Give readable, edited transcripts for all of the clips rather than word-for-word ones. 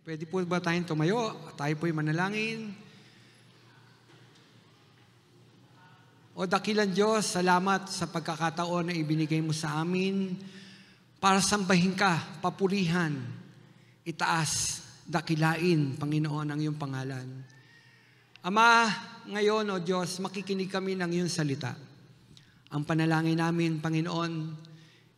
Pwede po ba tayong tumayo? Tayo po'y manalangin. O dakilang Diyos, salamat sa pagkakataon na ibinigay mo sa amin para sambahin ka, papurihan, itaas, dakilain, Panginoon, ang iyong pangalan. Ama, ngayon, O Diyos, makikinig kami ng iyong salita. Ang panalangin namin, Panginoon,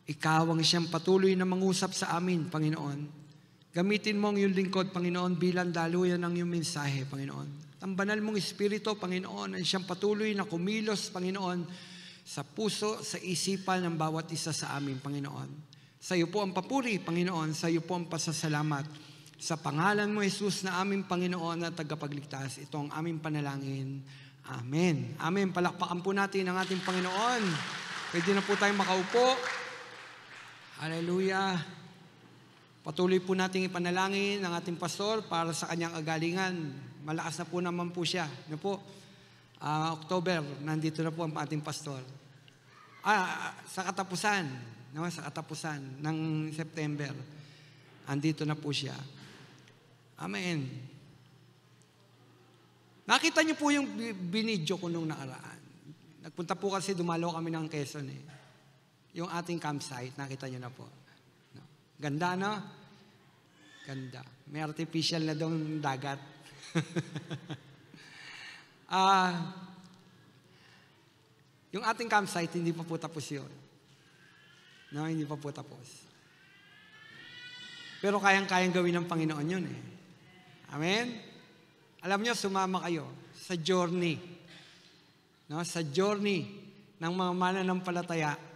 ikaw ang siyang patuloy na mangusap sa amin, Panginoon. Gamitin mo ang iyong lingkod, Panginoon, bilang daluyan ng iyong mensahe, Panginoon. Ang banal mong Espiritu, Panginoon, ang siyang patuloy na kumilos, Panginoon, sa puso, sa isipan ng bawat isa sa amin, Panginoon. Sa iyo po ang papuri, Panginoon. Sa iyo po ang pasasalamat. Sa pangalan mo, Jesus, na aming Panginoon at tagapagligtas, ito ang aming panalangin. Amen. Amen. Palakpakan po natin ang ating Panginoon. Pwede na po tayong makaupo. Hallelujah. Patuloy po nating ipanalangin ang ating pastor para sa kanyang agalingan. Malakas na po naman po siya. Ano po? October, nandito na po ang ating pastor. Sa katapusan, no? Sa katapusan ng September, andito na po siya. Amen. Nakita niyo po yung binidyo ko nung nakaraan. Nagpunta po kasi, dumalo kami ng Quezon eh. Yung ating campsite, nakita niyo na po. Ganda, no? Ganda. May artificial na doon dagat. Yung ating campsite, hindi pa po tapos yun. No, hindi pa po tapos. Pero kayang-kayang gawin ng Panginoon yun eh. Amen? Alam nyo, sumama kayo sa journey. No? Sa journey ng mga mananampalataya.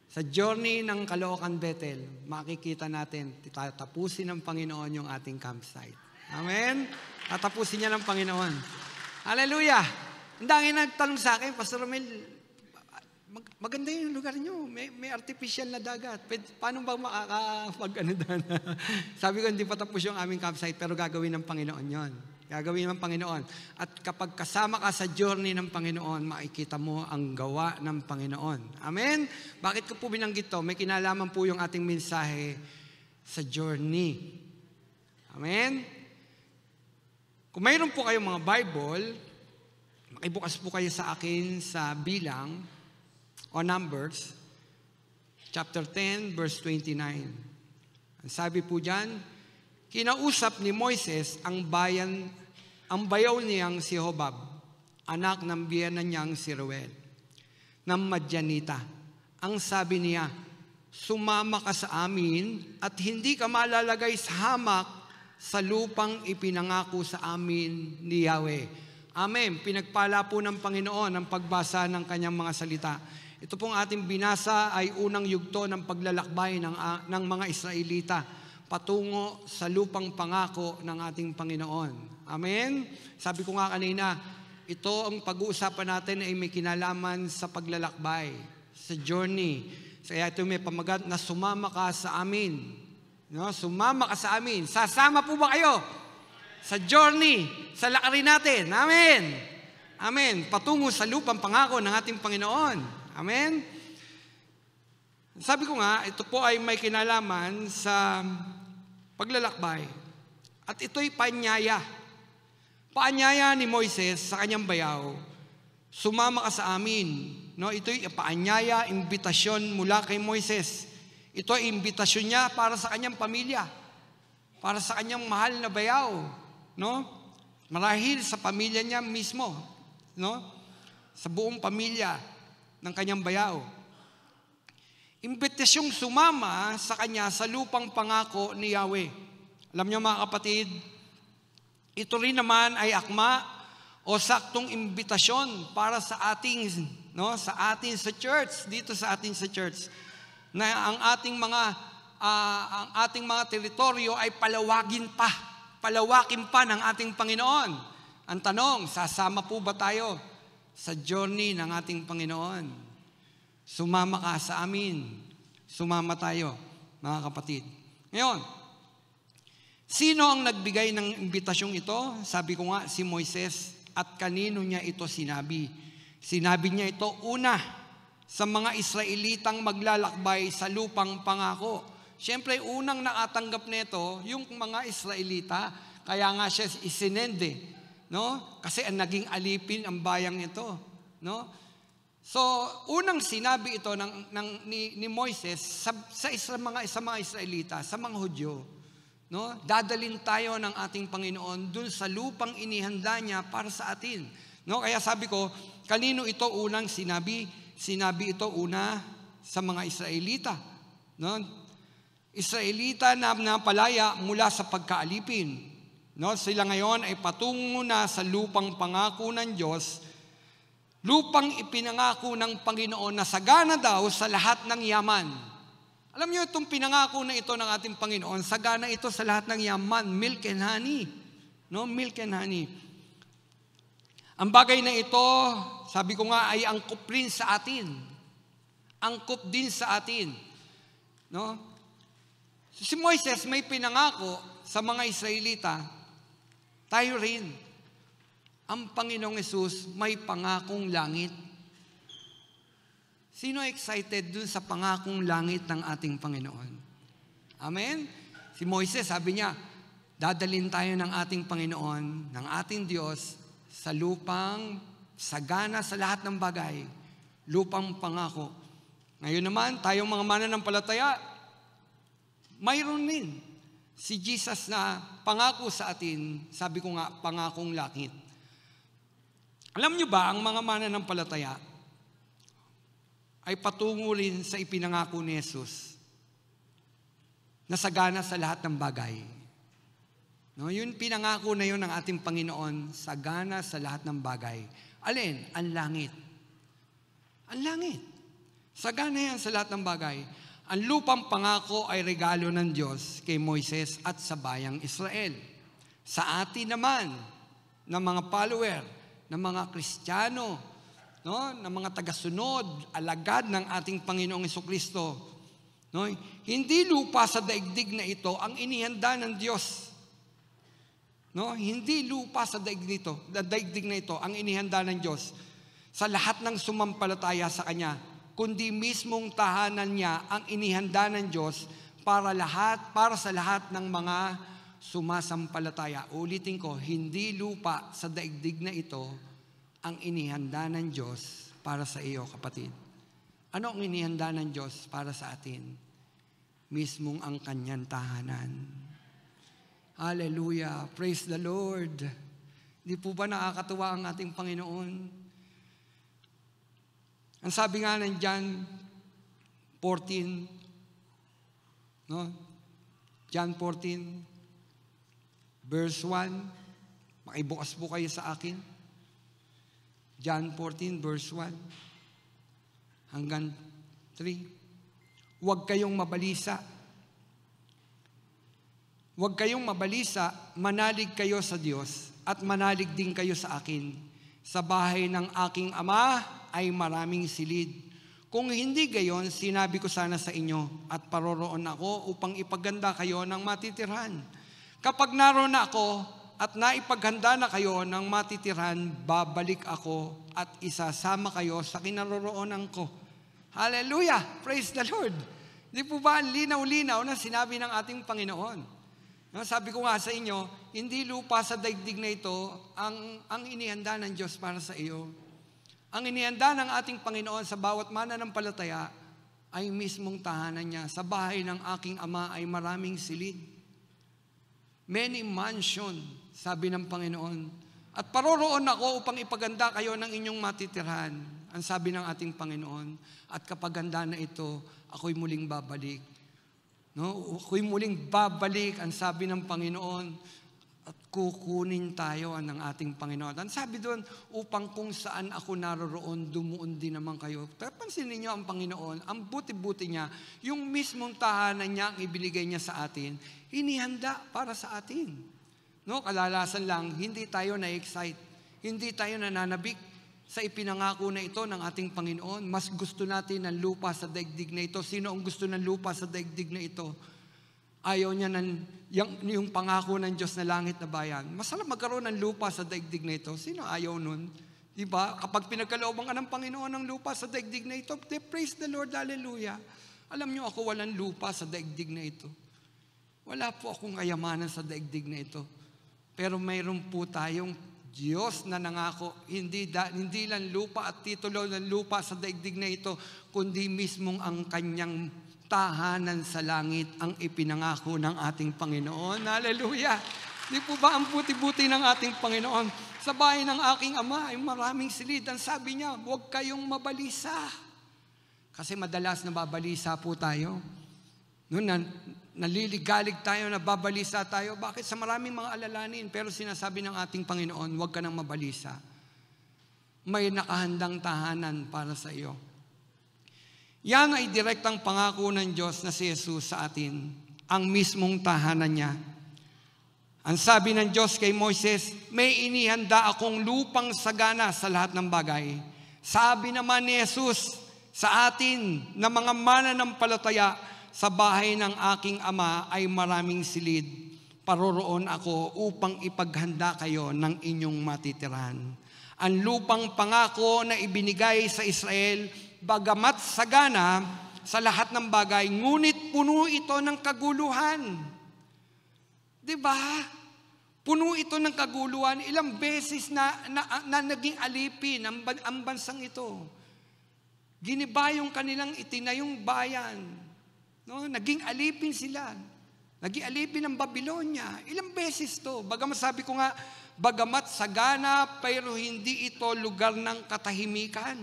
Sa journey ng Caloocan Bethel, makikita natin, tatapusin ng Panginoon yung ating campsite. Amen? Tatapusin niya ng Panginoon. Hallelujah! Ang dami nagtanong sa akin, Pastor Romel, maganda yung lugar niyo. May artificial na dagat. Paano ba makakapag-ano doon? Sabi ko, hindi pa tapos yung aming campsite, pero gagawin ng Panginoon yon. Gagawin ng Panginoon. At kapag kasama ka sa journey ng Panginoon, makikita mo ang gawa ng Panginoon. Amen? Bakit ko po binanggit to? May kinalaman po yung ating mensahe sa journey. Amen? Kung mayroon po kayong mga Bible, makibukas po kayo sa akin sa Bilang o Numbers, chapter 10, verse 29. Ang sabi po dyan, kinausap ni Moises ang bayaw niyang si Hobab, anak ng biyenan niyang si Reuel, ng Madyanita. Ang sabi niya, sumama ka sa amin at hindi ka malalagay sa hamak sa lupang ipinangako sa amin ni Yahweh. Amen. Pinagpala po ng Panginoon ang pagbasa ng kanyang mga salita. Ito pong ating binasa ay unang yugto ng paglalakbay ng mga Israelita patungo sa lupang pangako ng ating Panginoon. Amen? Sabi ko nga kanina, ito ang pag-uusapan natin ay may kinalaman sa paglalakbay, sa journey. Kaya ito may pamagat na sumama ka sa amin. No? Sumama ka sa amin. Sasama po ba kayo? Sa journey, sa lakarin natin. Amen? Amen. Patungo sa lupang pangako ng ating Panginoon. Amen? Sabi ko nga, ito po ay may kinalaman sa paglalakbay. At ito'y paanyaya. Paanyaya ni Moises sa kanyang bayaw, sumama ka sa amin. No, ito'y paanyaya, imbitasyon mula kay Moises. Ito ay imbitasyon niya para sa kanyang pamilya. Para sa kanyang mahal na bayaw. No? Marahil sa pamilya niya mismo. No? Sa buong pamilya ng kanyang bayaw. Imbitasyong sumama sa kanya sa lupang pangako ni Yahweh. Alam niyo mga kapatid, ito rin naman ay akma o saktong imbitasyon para sa ating, sa church, dito sa ating sa church, na ang ating mga teritoryo ay palawakin pa ng ating Panginoon. Ang tanong, sasama po ba tayo sa journey ng ating Panginoon? Sumama ka sa amin. Sumama tayo, mga kapatid. Ngayon, sino ang nagbigay ng imbitasyong ito? Sabi ko nga, si Moises. At kanino niya ito sinabi? Sinabi niya ito una sa mga Israelitang maglalakbay sa lupang pangako. Siyempre, unang nakatanggap nito yung mga Israelita, kaya nga siya isinende, no? Kasi ang naging alipin ang bayang ito, no? So, unang sinabi ito ni Moises sa mga Israelita, sa mga Hudyo, no? Dadalhin tayo ng ating Panginoon dun sa lupang inihanda niya para sa atin. No? Kaya sabi ko, kanino ito unang sinabi? Sinabi ito una sa mga Israelita. No? Israelita na napalaya mula sa pagkaalipin. No? Sila ngayon ay patungo na sa lupang pangako ng Diyos, lupang ipinangako ng Panginoon na sagana daw sa lahat ng yaman. Alam niyo itong pinangako na ito ng ating Panginoon, sagana ito sa lahat ng yaman, milk and honey. No? Milk and honey. Ang bagay na ito, sabi ko nga, ay angkop rin sa atin. Angkop din sa atin. No? Si Moises may pinangako sa mga Israelita, tayo rin. Ang Panginoong Hesus may pangakong langit. Sino excited dun sa pangakong langit ng ating Panginoon? Amen? Si Moises, sabi niya, dadalhin tayo ng ating Panginoon, ng ating Diyos, sa lupang sagana sa lahat ng bagay, lupang pangako. Ngayon naman, tayong mga mananampalataya, mayroon din si Jesus na pangako sa atin, sabi ko nga, pangakong langit. Alam niyo ba, ang mga mananampalataya ay patungo rin sa ipinangako ni Jesus na sagana sa lahat ng bagay. No, yun pinangako na yun ng ating Panginoon, sagana sa lahat ng bagay. Alin? Ang langit. Ang langit. Sagana yan sa lahat ng bagay. Ang lupang pangako ay regalo ng Diyos kay Moises at sa bayang Israel. Sa atin naman, ng mga follower, ng mga Kristiyano, no, ng mga tagasunod, alagad ng ating Panginoong Jesucristo. No, hindi lupa sa daigdig na ito ang inihanda ng Diyos. No, hindi lupa sa daigdig na ito ang inihanda ng Diyos sa lahat ng sumampalataya sa Kanya, kundi mismong tahanan niya ang inihanda ng Diyos para sa lahat ng mga sumasampalataya. Ulitin ko, hindi lupa sa daigdig na ito ang inihanda ng Diyos para sa iyo, kapatid. Ano ang inihanda ng Diyos para sa atin? Mismong ang Kanyang tahanan. Hallelujah. Praise the Lord. Di po ba nakakatuwa ang ating Panginoon? Ang sabi nga ng John 14, no? John 14, verse 1. Makibukas po kayo sa akin. John 14, verse 1 hanggang 3. Huwag kayong mabalisa. Huwag kayong mabalisa, manalig kayo sa Diyos at manalig din kayo sa akin. Sa bahay ng aking Ama ay maraming silid. Kung hindi gayon, sinabi ko sana sa inyo at paroroon ako upang ipaganda kayo ng matitirhan. Kapag naroon ako at naipaghanda na kayo ng matitirhan, babalik ako at isasama kayo sa kinaroroonan ko. Hallelujah! Praise the Lord! Di po ba linaw-linaw na sinabi ng ating Panginoon? Sabi ko nga sa inyo, hindi lupa sa daigdig na ito ang inihanda ng Diyos para sa iyo. Ang inihanda ng ating Panginoon sa bawat mananampalataya ay mismong tahanan niya. Sa bahay ng aking Ama ay maraming silid. Many mansion, sabi ng Panginoon. At paroroon ako upang ipaganda kayo ng inyong matitirhan. Ang sabi ng ating Panginoon. At kapag handa na ito, ako'y muling babalik. No, ako'y muling babalik, ang sabi ng Panginoon, at kukunin tayo ng ating Panginoon. Ang sabi doon, upang kung saan ako naroroon, dumuon din naman kayo. Pansin ninyo ang Panginoon, ang buti-buti niya, yung mismong tahanan niya, ang ibinigay niya sa atin, inihanda para sa atin. No, kalalasan lang, hindi tayo na-excite, hindi tayo nananabik sa ipinangako na ito ng ating Panginoon. Mas gusto natin ng lupa sa daigdig na ito. Sino ang gusto ng lupa sa daigdig na ito? Ayaw niya yung pangako ng Diyos na langit na bayan. Masarap magkaroon ng lupa sa daigdig na ito. Sino ayaw nun? Diba? Kapag pinagkalooban ka ng Panginoon ng lupa sa daigdig na ito, praise the Lord, hallelujah. Alam nyo, ako walang lupa sa daigdig na ito. Wala po akong kayamanan sa daigdig na ito. Pero mayroon po tayong Diyos na nangako, hindi lang lupa at titulo ng lupa sa daigdig na ito, kundi mismong ang kanyang tahanan sa langit ang ipinangako ng ating Panginoon. Hallelujah! Di po ba ang buti-buti ng ating Panginoon? Sa bahay ng aking ama ay maraming silid. Ang sabi niya, huwag kayong mabalisa. Kasi madalas nababalisa po tayo. Noon, naliligalig tayo, nababalisa tayo. Bakit? Sa maraming mga alalanin. Pero sinasabi ng ating Panginoon, huwag ka nang mabalisa. May nakahandang tahanan para sa iyo. Yan ay direktang pangako ng Diyos na si Jesus sa atin. Ang mismong tahanan niya. Ang sabi ng Diyos kay Moises, may inihanda akong lupang sagana sa lahat ng bagay. Sabi naman ni Jesus sa atin na mga mananampalataya, sa bahay ng aking ama ay maraming silid. Paroroon ako upang ipaghanda kayo ng inyong matitirahan. Ang lupang pangako na ibinigay sa Israel, bagamat sagana sa lahat ng bagay, ngunit puno ito ng kaguluhan. Diba? Puno ito ng kaguluhan. Ilang beses na naging alipin ang bansang ito. Giniba yung kanilang itinayong bayan. No? Naging alipin sila. Naging alipin ng Babylonia. Ilang beses to. Bagamat sabi ko nga, bagamat sagana, pero hindi ito lugar ng katahimikan.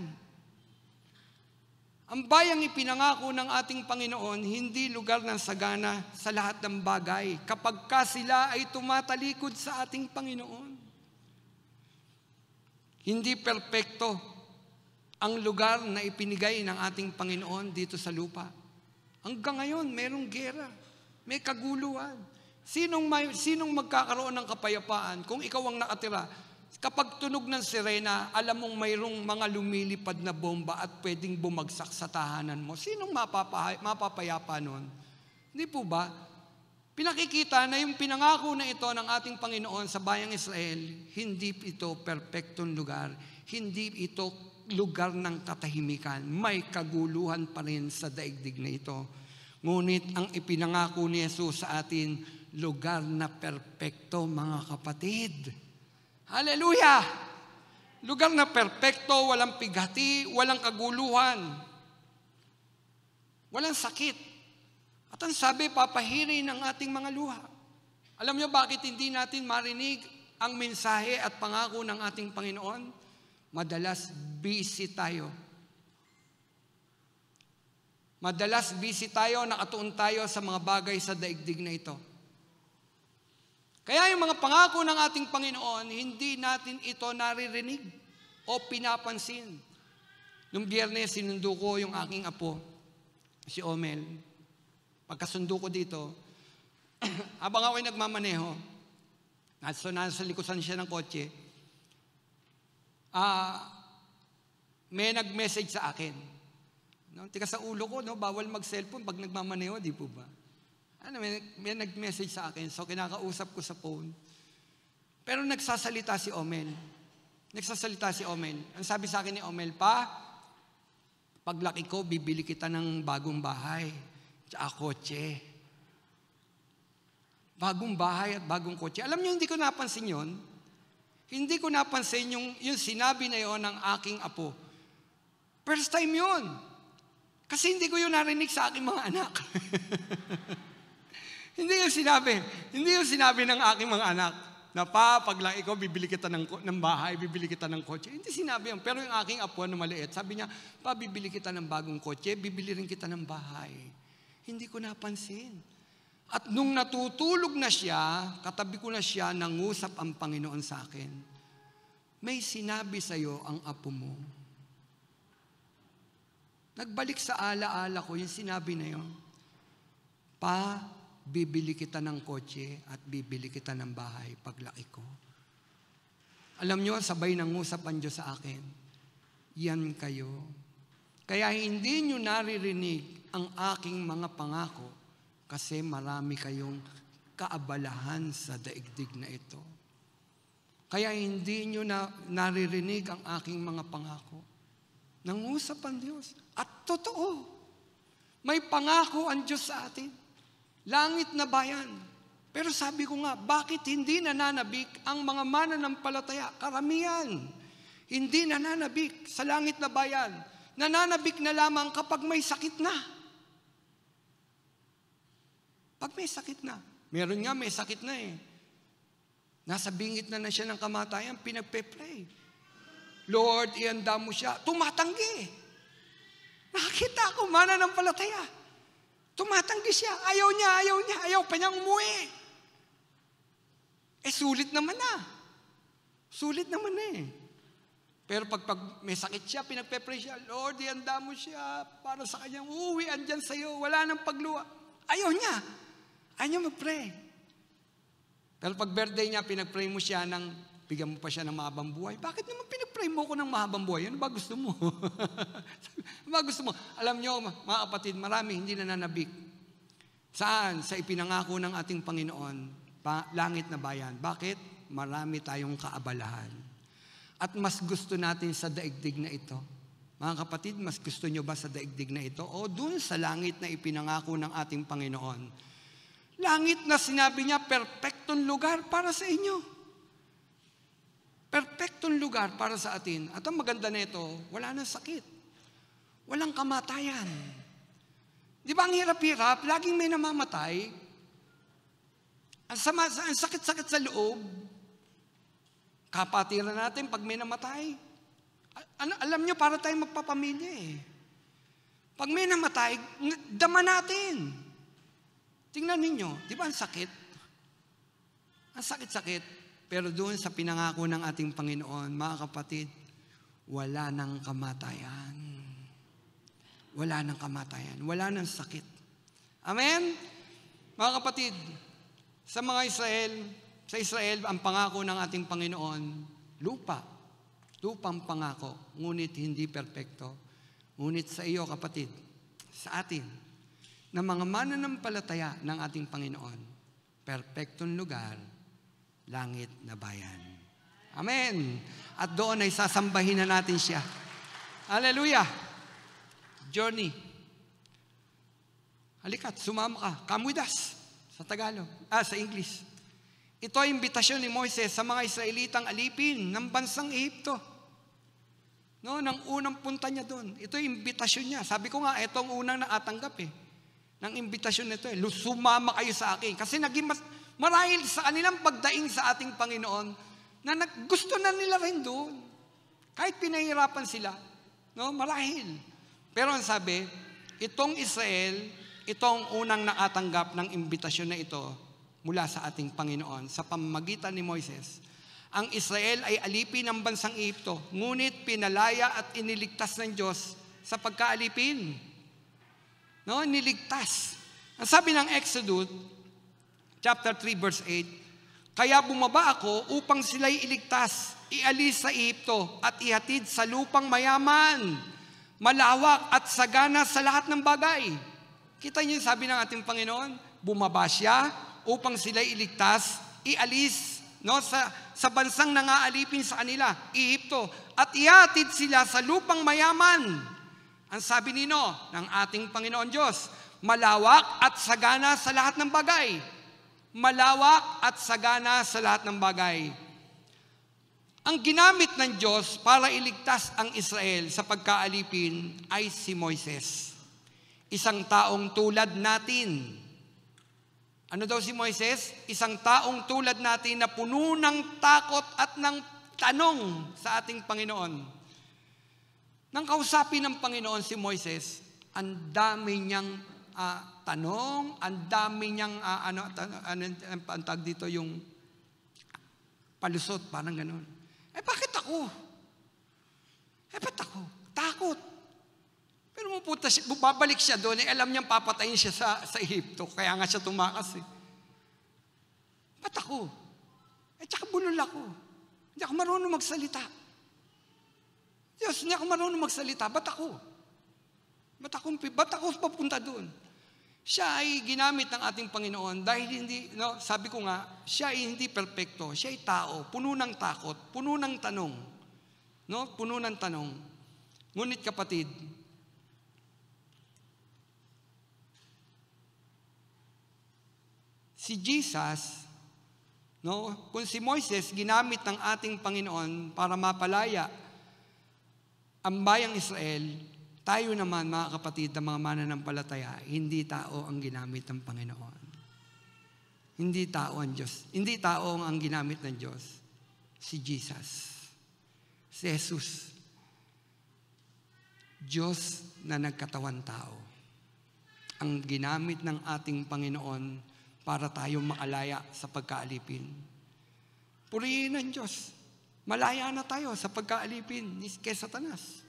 Ang bayang ipinangako ng ating Panginoon, hindi lugar ng sagana sa lahat ng bagay, kapag sila ay tumatalikod sa ating Panginoon. Hindi perpekto ang lugar na ipinigay ng ating Panginoon dito sa lupa. Hanggang ngayon, merong gera, may kaguluhan. Sinong magkakaroon ng kapayapaan kung ikaw ang nakatira? Kapag tunog ng sirena, alam mong mayroong mga lumilipad na bomba at pwedeng bumagsak sa tahanan mo. Sinong mapapayapa nun? Hindi po ba? Pinakikita na yung pinangako na ito ng ating Panginoon sa bayang Israel, hindi ito perpektong lugar. Hindi ito lugar ng katahimikan. May kaguluhan pa rin sa daigdig na ito. Ngunit ang ipinangako ni Jesus sa atin, lugar na perpekto, mga kapatid. Hallelujah! Lugar na perpekto, walang pighati, walang kaguluhan, walang sakit. At ang sabi, papahiri ng ating mga luha. Alam niyo bakit hindi natin marinig ang mensahe at pangako ng ating Panginoon? Madalas busy tayo. Madalas busy tayo, nakatuon tayo sa mga bagay sa daigdig na ito. Kaya yung mga pangako ng ating Panginoon, hindi natin ito naririnig o pinapansin. Nung Biyernes, sinundo ko yung aking apo, si Omel. Pagkasundo ko dito, habang ako'y nagmamaneho, nasa likusan siya ng kotse, may nag-message sa akin. No, tika sa ulo ko, no, bawal mag-cellphone pag nagmamaneho, di po ba? May nag-message sa akin, so kinakausap ko sa phone. Pero nagsasalita si Omel. Ang sabi sa akin ni Omel, pa, paglaki ko, bibili kita ng bagong bahay, tsaka kotse. Bagong bahay at bagong kotse. Alam niyo, hindi ko napansin yon. Hindi ko napansin yung sinabi na yon ng aking apo. First time yon. Kasi hindi ko yun narinig sa aking mga anak. Hindi yung sinabi ng aking mga anak na pa, paglaki ko, bibili kita ng bahay, bibili kita ng kotse. Hindi sinabi yan. Pero yung aking apo na maliit, sabi niya, pa, bibili kita ng bagong kotse, bibili rin kita ng bahay. Hindi ko napansin. At nung natutulog na siya, katabi ko na siya, nangusap ang Panginoon sa akin. May sinabi sa'yo ang apo mo. Nagbalik sa alaala ko yung sinabi na yun. Pa, bibili kita ng kotse at bibili kita ng bahay paglaki ko. Alam nyo, sabay nangusap ang Diyos sa akin. Yan kayo. Kaya hindi nyo naririnig ang aking mga pangako kasi marami kayong kaabalahan sa daigdig na ito. Kaya hindi nyo naririnig ang aking mga pangako. Nangusap ang Diyos. At totoo, may pangako ang Diyos sa atin. Langit na bayan. Pero sabi ko nga, bakit hindi nananabik ang mga mananampalataya? Karamihan, hindi nananabik sa langit na bayan. Nananabik na lamang kapag may sakit na. Pag may sakit na. Meron nga, may sakit na eh. Nasa bingit na siya ng kamatayan, pinagpe-pray. Lord, ihanda mo siya. Tumatanggi. Nakakita ako, mananampalataya. Tumatanggi siya. Ayaw pa niyang umuwi. Sulit naman na. Sulit naman eh. Pero pag may sakit siya, pinagpe-pray siya, Lord, ihanda mo siya para sa kanyang uuwi, andyan sa'yo, wala nang pagluwa. Ayaw niya. Ayaw niya mag-pray. Pero pag birthday niya, pinag-pray mo siya bigyan mo pa siya ng mahabang buhay. Bakit naman pinag-pray mo ko ng mahabang buhay? Ano ba gusto mo? Ano ba gusto mo? Alam niyo, mga kapatid, marami hindi nananabik. Saan? Sa ipinangako ng ating Panginoon, langit na bayan. Bakit? Marami tayong kaabalahan. At mas gusto natin sa daigdig na ito. Mga kapatid, mas gusto nyo ba sa daigdig na ito? O dun sa langit na ipinangako ng ating Panginoon? Langit na sinabi niya, perfectong lugar para sa inyo. Perfectong lugar para sa atin. At ang maganda nito, wala nang sakit. Walang kamatayan. Di ba ang hirap-hirap? Laging may namamatay. Ang sakit-sakit sa loob. Kapatiran natin pag may namatay. Alam nyo, para tayong magpapamilya eh. Pag may namatay, dama natin. Tingnan ninyo, di ba ang sakit? Ang sakit-sakit. Pero doon sa pinangako ng ating Panginoon, mga kapatid, wala nang kamatayan. Wala nang kamatayan. Wala nang sakit. Amen? Mga kapatid, sa Israel, ang pangako ng ating Panginoon, lupang pangako, ngunit hindi perpekto. Ngunit sa iyo, kapatid, sa atin, na mga mananampalataya ng ating Panginoon, perpektong lugar, langit na bayan. Amen. At doon ay sasambahin na natin siya. Hallelujah. Journey. Halika't, sumama ka. Come with us. Sa Tagalog. Sa English. Ito ay imbitasyon ni Moises sa mga Israelitang alipin ng bansang Ehipto. No, nang unang punta niya doon. Ito ay imbitasyon niya. Sabi ko nga, ito ang unang nakatanggap eh. Ng imbitasyon nito eh. Sumama kayo sa akin. Kasi naging marahil sa kanilang pagdaing sa ating Panginoon na gusto na nila rin doon. Kahit pinahirapan sila. No, marahil. Pero ang sabi, itong Israel, itong unang nakatanggap ng imbitasyon na ito mula sa ating Panginoon sa pamamagitan ni Moises. Ang Israel ay alipin ng bansang Ehipto, ngunit pinalaya at iniligtas ng Diyos sa pagkaalipin. No, niligtas. Ang sabi ng Exodus, chapter 3, verse 8, kaya bumaba ako upang sila'y iligtas, ialis sa Ehipto at ihatid sa lupang mayaman, malawak at sagana sa lahat ng bagay. Kita niyo yung sabi ng ating Panginoon, bumaba siya upang sila'y iligtas, ialis sa bansang nangaalipin sa kanila, Ehipto, at ihatid sila sa lupang mayaman. Ang sabi nino ng ating Panginoon Diyos, malawak at sagana sa lahat ng bagay. Malawak at sagana sa lahat ng bagay. Ang ginamit ng Diyos para iligtas ang Israel sa pagkaalipin ay si Moises. Isang taong tulad natin. Ano daw si Moises? Isang taong tulad natin na puno ng takot at ng tanong sa ating Panginoon. Nang kausapin ng Panginoon si Moises, ang dami niyang tanong, ang dami niyang, ang tag dito yung palusot, parang gano'n. Bakit ako? Ba't ako? Takot. Pero babalik siya doon, alam niyang papatayin siya sa Ehipto, kaya nga siya tumakas eh. Ba't ako? Tsaka bulol ako. Hindi ako marunong magsalita. Diyos, hindi ako marunong magsalita. Ba't ako? Ba't ako papunta doon? Siya ay ginamit ng ating Panginoon dahil hindi, sabi ko nga, siya ay hindi perpekto. Siya ay tao, puno ng takot, puno ng tanong. Puno ng tanong. Ngunit kapatid, si Jesus, kung si Moises ginamit ng ating Panginoon para mapalaya ang bayang Israel, tayo naman, mga kapatid, na mga mananampalataya, hindi tao ang ginamit ng Panginoon. Hindi tao ang Diyos. Hindi tao ang ginamit ng Diyos. Si Jesus. Si Jesus. Diyos na nagkatawan tao. Ang ginamit ng ating Panginoon para tayo makalaya sa pagkaalipin. Purihin ang Diyos. Malaya na tayo sa pagkaalipin kay Satanas.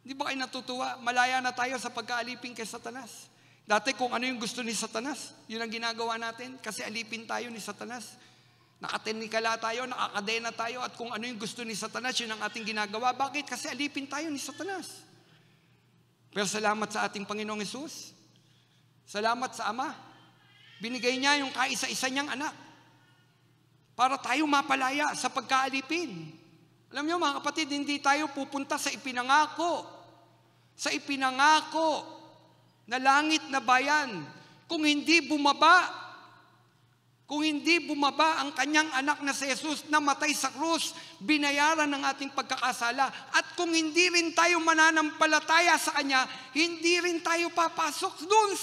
Di ba kayo natutuwa? Malaya na tayo sa pagkaalipin kay Satanas. Dati kung ano yung gusto ni Satanas, yun ang ginagawa natin kasi alipin tayo ni Satanas. Nakatinikala tayo, nakakadena tayo, at kung ano yung gusto ni Satanas, yun ang ating ginagawa. Bakit? Kasi alipin tayo ni Satanas. Pero salamat sa ating Panginoong Hesus. Salamat sa Ama. Binigay niya yung kaisa-isa niyang anak para tayo mapalaya sa pagkaalipin. Alam niyo mga kapatid, hindi tayo pupunta sa ipinangako na langit na bayan kung hindi bumaba ang kanyang anak na si Jesus na matay sa krus, binayaran ng ating pagkakasala. At kung hindi rin tayo mananampalataya sa kanya, hindi rin tayo papasok doon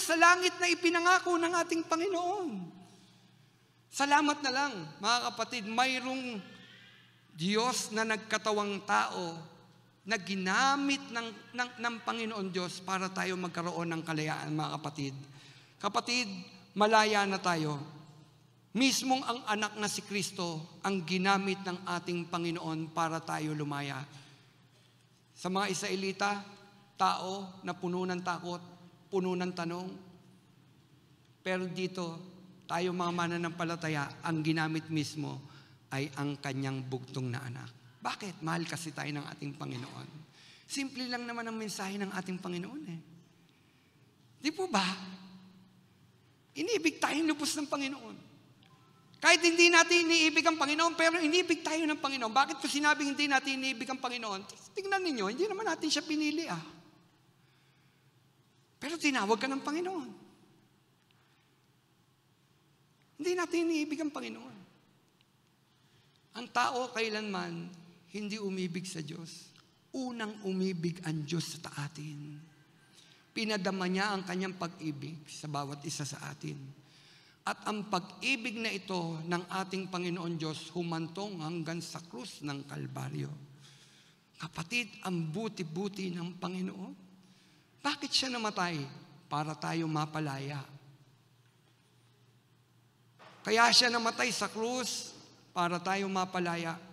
sa langit na ipinangako ng ating Panginoon. Salamat na lang mga kapatid, mayroong Diyos na nagkatawang tao na ginamit ng Panginoon Diyos para tayo magkaroon ng kalayaan, mga kapatid. Kapatid, malaya na tayo. Mismong ang anak na si Kristo ang ginamit ng ating Panginoon para tayo lumaya. Sa mga Israelita, tao na puno ng takot, puno ng tanong. Pero dito, tayo mga mananampalataya, ang ginamit mismo ay ang kanyang bugtong na anak. Bakit? Mahal kasi tayo ng ating Panginoon. Simple lang naman ang mensahe ng ating Panginoon eh. Di po ba? Iniibig tayong lubos ng Panginoon. Kahit hindi natin iniibig ang Panginoon, pero iniibig tayo ng Panginoon. Bakit ko sinabing hindi natin iniibig ang Panginoon? Tingnan ninyo, hindi naman natin siya pinili Pero tinawag ka ng Panginoon. Hindi natin iniibig ang Panginoon. Ang tao kailanman hindi umibig sa Diyos. Unang umibig ang Diyos sa atin. Pinadama niya ang kanyang pag-ibig sa bawat isa sa atin. At ang pag-ibig na ito ng ating Panginoon Diyos humantong hanggang sa krus ng Kalbaryo. Kapatid, ang buti-buti ng Panginoon. Bakit siya namatay? Para tayo mapalaya. Kaya siya namatay sa krus para tayo mapalaya.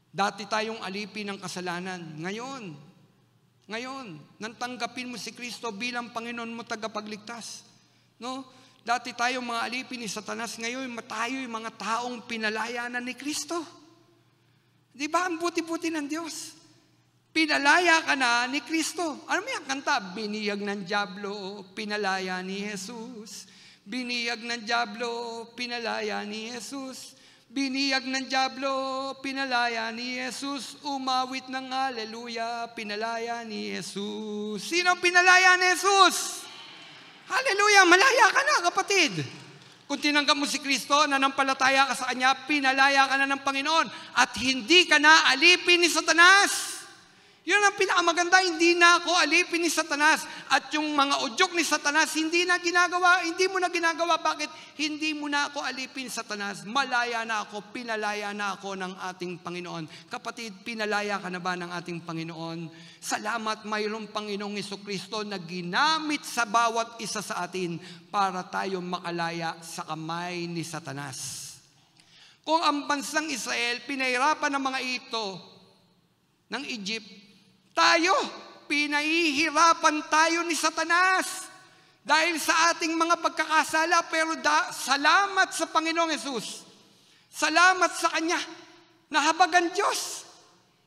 Dati tayong alipin ng kasalanan. Ngayon, nang tanggapin mo si Kristo bilang Panginoon mo tagapagligtas. Dati tayong mga alipin ni Satanas. Ngayon, tayo yung mga taong pinalaya na ni Kristo. Di ba ang buti-buti ng Diyos? Pinalaya ka na ni Kristo. Ano mo yung kanta? Biniyag ng dyablo, pinalaya ni Jesus. Biniyag ng dyablo, pinalaya ni Jesus. Biniyag ng dyablo, pinalaya ni Jesus. Umawit ng haleluya, pinalaya ni Jesus. Sino ang pinalaya ni Jesus? Haleluya, malaya ka na kapatid. Kung tinanggap mo si Kristo, nanampalataya ka sa Kanya, pinalaya ka na ng Panginoon at hindi ka na alipin ni Satanas. Yun ang pinakamaganda, hindi na ako alipin ni Satanas. At yung mga udyok ni Satanas, hindi mo na ginagawa. Bakit? Hindi mo na ako alipin ni Satanas. Malaya na ako, pinalaya na ako ng ating Panginoon. Kapatid, pinalaya ka na ba ng ating Panginoon? Salamat, mayroong Panginoong Jesucristo na ginamit sa bawat isa sa atin para tayo makalaya sa kamay ni Satanas. Kung ang bansang Israel, pinahirapan ng mga ito ng Egypt, tayo, pinahihirapan tayo ni Satanas dahil sa ating mga pagkakasala, pero salamat sa Panginoong Hesus. Salamat sa Kanya na habag ang Diyos.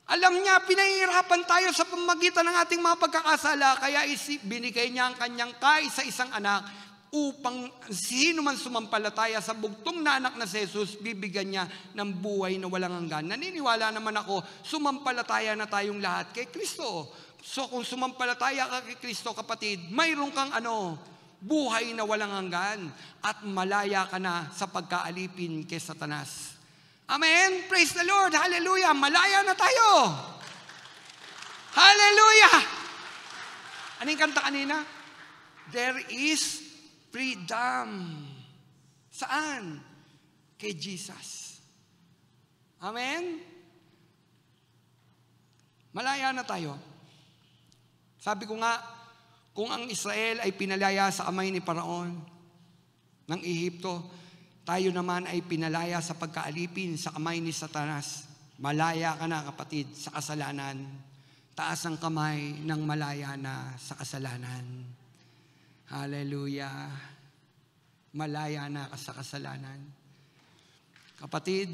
Alam niya, pinahihirapan tayo sa pamagitan ng ating mga pagkakasala, kaya binigay niya ang kanyang kaisa-isang anak upang sino man sumampalataya sa bugtong na anak na si Jesus, bibigyan niya ng buhay na walang hanggan. Naniniwala naman ako, sumampalataya na tayong lahat kay Kristo. So kung sumampalataya ka kay Kristo, kapatid, mayroon kang buhay na walang hanggan at malaya ka na sa pagkaalipin kay Satanas. Amen? Praise the Lord! Hallelujah! Malaya na tayo! Hallelujah! Anong kanta kanina? There is freedom. Saan? Kay Jesus. Amen? Malaya na tayo. Sabi ko nga, kung ang Israel ay pinalaya sa kamay ni Paraon ng Ehipto, tayo naman ay pinalaya sa pagkaalipin sa kamay ni Satanas. Malaya ka na, kapatid, sa kasalanan. Taas ang kamay ng malaya na sa kasalanan. Hallelujah. Malaya na ka sa kasalanan. Kapatid,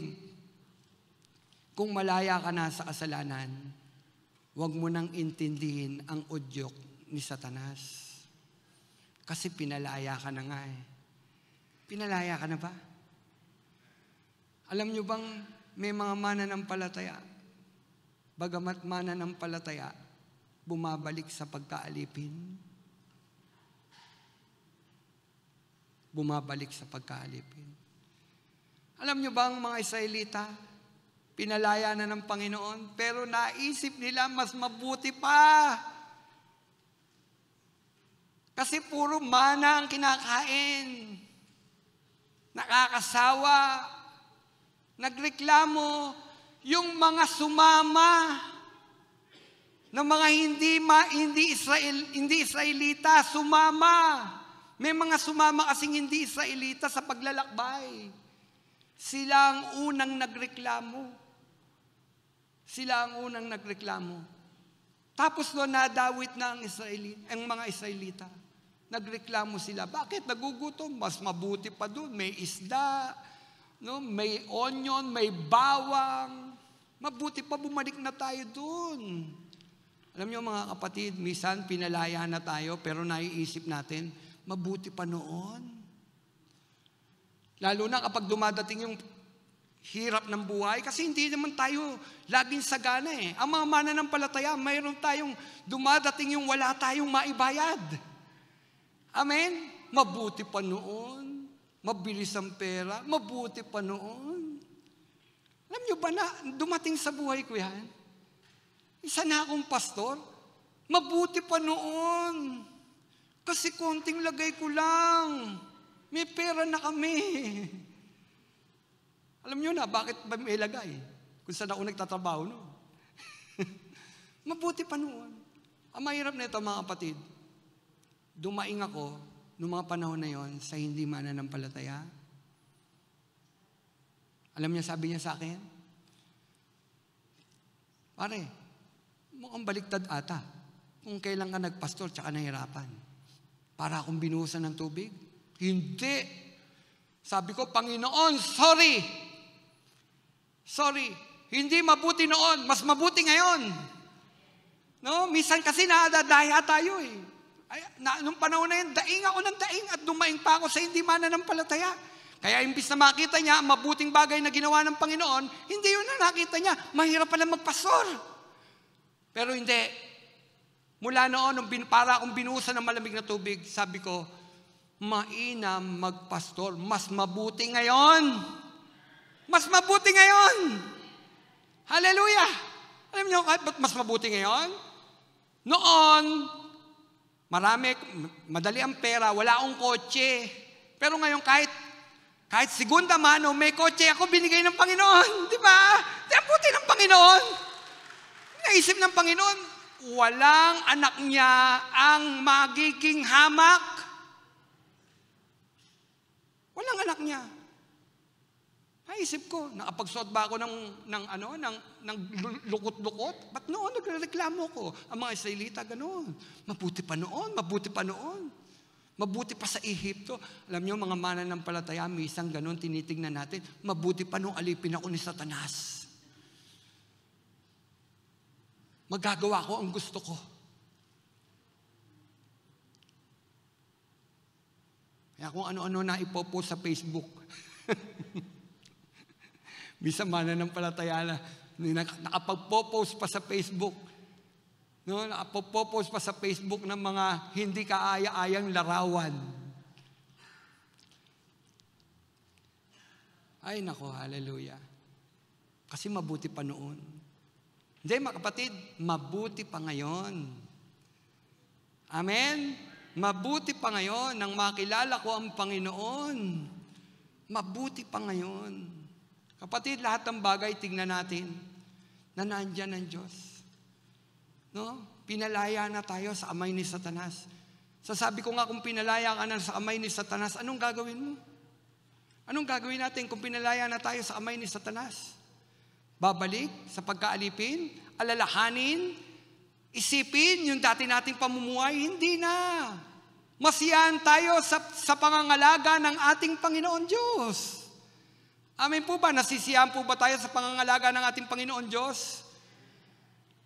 kung malaya ka na sa kasalanan, huwag mo nang intindihin ang udyok ni Satanas. Kasi pinalaya ka na nga eh. Pinalaya ka na ba? Alam nyo bang may mga mananampalataya, bagamat mananampalataya, bumabalik sa pagkaalipin? Bumabalik sa pagkaalipin. Alam nyo bang mga Israelita, pinalaya na ng Panginoon, pero naisip nila mas mabuti pa. Kasi puro mana ang kinakain. Nakakasawa. Nagreklamo. Yung mga sumama ng mga hindi Israelita, sumama. May mga sumama kasing hindi Israelita sa paglalakbay. Sila ang unang nagreklamo. Sila ang unang nagreklamo. Tapos doon nadawit na ang mga Israelita. Nagreklamo sila. Bakit? Nagugutom. Mas mabuti pa doon. May isda, no? May onion, may bawang. Mabuti pa bumalik na tayo doon. Alam niyo mga kapatid, minsan pinalaya na tayo pero naiisip natin, mabuti pa noon. Lalo na kapag dumadating yung hirap ng buhay, kasi hindi naman tayo laging sagana eh. Ang mga mananampalataya, mayroon tayong dumadating yung wala tayong maibayad. Amen? Mabuti pa noon. Mabilis ang pera. Mabuti pa noon. Alam nyo ba na dumating sa buhay ko yan? Isa na akong pastor. Mabuti pa noon. Kasi konting lagay ko lang. May pera na kami. Alam nyo na, bakit ba may lagay? Kung saan ako nagtatrabaho, no? Mabuti pa noon. Ang mahirap na ito, mga kapatid, dumaing ako noong mga panahon na yon sa hindi mananampalataya. Alam niya, sabi niya sa akin, pare, mukhang baliktad ata kung kailan ka nagpastor tsaka nahirapan. Para akong binuhusan ng tubig? Hindi. Sabi ko, Panginoon, sorry. Sorry. Hindi mabuti noon. Mas mabuti ngayon. No? Minsan kasi nadadaya tayo eh. Nung panahon na yun, daing ako ng daing at dumaing pa ako sa hindi mananampalataya. Kaya imbis na makita niya ang mabuting bagay na ginawa ng Panginoon, hindi yun na nakita niya. Mahirap pala magpastor. Pero hindi. Mula noon, para akong binuhusan ng malamig na tubig, sabi ko, mainam magpastor. Mas mabuti ngayon. Mas mabuti ngayon. Hallelujah. Alam niyo, ba't mas mabuti ngayon? Noon, madali ang pera, wala akong kotse. Pero ngayon, kahit segunda mano, may kotse ako binigay ng Panginoon. Di ba? Di ang buti ng Panginoon. Naisip ng Panginoon, walang anak niya ang magiging hamak. Walang anak niya. Naisip ko, nakapagsuot ba ako ng lukot-lukot? Ba't noon nagreklamo ko? Ang mga Israelita, ganoon. Mabuti pa noon, mabuti pa noon. Mabuti pa sa Ehipto. Alam niyo, mga mananampalataya, misang ganoon tinitingnan natin, mabuti pa nung alipin ako ni Satanas. Magagawa ko ang gusto ko. Kaya kung ano-ano na ipopost sa Facebook. Bisa mananampalataya na nakapag-post pa sa Facebook. No, nakapag-post pa sa Facebook ng mga hindi kaaya-ayang larawan. Ay nako, hallelujah. Kasi mabuti pa noon. Hindi, mga kapatid, mabuti pa ngayon. Amen? Mabuti pa ngayon nang makilala ko ang Panginoon. Mabuti pa ngayon. Kapatid, lahat ng bagay tingnan natin na nandyan ang Diyos. No? Pinalaya na tayo sa kamay ni Satanas. Sasabi ko nga, kung pinalaya ka na sa kamay ni Satanas, anong gagawin mo? Anong gagawin natin kung pinalaya na tayo sa kamay ni Satanas? Babalik sa pagkaalipin? Alalahanin? Isipin yung dati nating pamumuhay? Hindi na. Masiyahan tayo sa pangangalaga ng ating Panginoon Diyos. Amen po ba? Nasisiyahan po ba tayo sa pangangalaga ng ating Panginoon Diyos?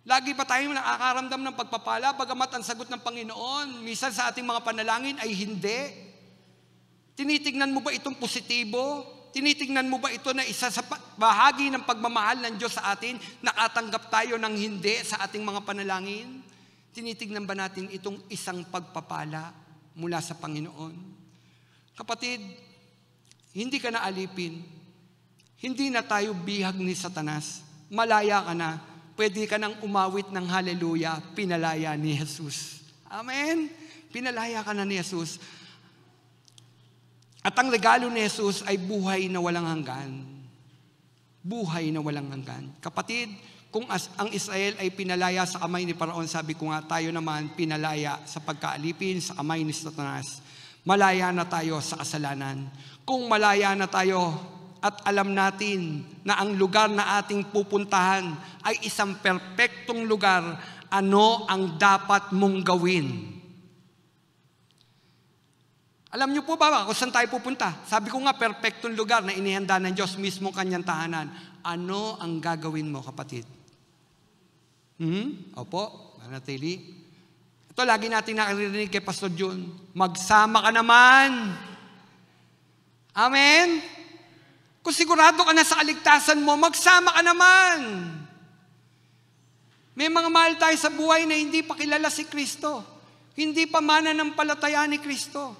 Lagi ba tayong nakakaramdam ng pagpapala, bagamat ang sagot ng Panginoon, minsan sa ating mga panalangin ay hindi? Tinitignan mo ba itong positibo? Tinitignan mo ba ito na isa sa bahagi ng pagmamahal ng Diyos sa atin? Nakatanggap tayo ng hindi sa ating mga panalangin? Tinitignan ba natin itong isang pagpapala mula sa Panginoon? Kapatid, hindi ka na alipin. Hindi na tayo bihag ni Satanas. Malaya ka na. Pwede ka nang umawit ng hallelujah, pinalaya ni Jesus. Amen? Pinalaya ka na ni Jesus. At ang regalo ni Jesus ay buhay na walang hanggan. Buhay na walang hanggan. Kapatid, kung ang Israel ay pinalaya sa kamay ni Paraon, sabi ko nga, tayo naman pinalaya sa pagkaalipin sa kamay ni Satanas. Malaya na tayo sa kasalanan. Kung malaya na tayo at alam natin na ang lugar na ating pupuntahan ay isang perpektong lugar, ano ang dapat mong gawin? Alam niyo po ba kung saan tayo pupunta? Sabi ko nga, perpektong lugar na inihanda ng Diyos mismo kanyang tahanan. Ano ang gagawin mo, kapatid? Opo, manatili. Ito, lagi natin nakarinig kay Pastor Jun. Magsama ka naman. Amen? Kung sigurado ka na sa kaligtasan mo, magsama ka naman. May mga mahal tayo sa buhay na hindi pa kilala si Kristo. Hindi pa mananampalataya ni Kristo.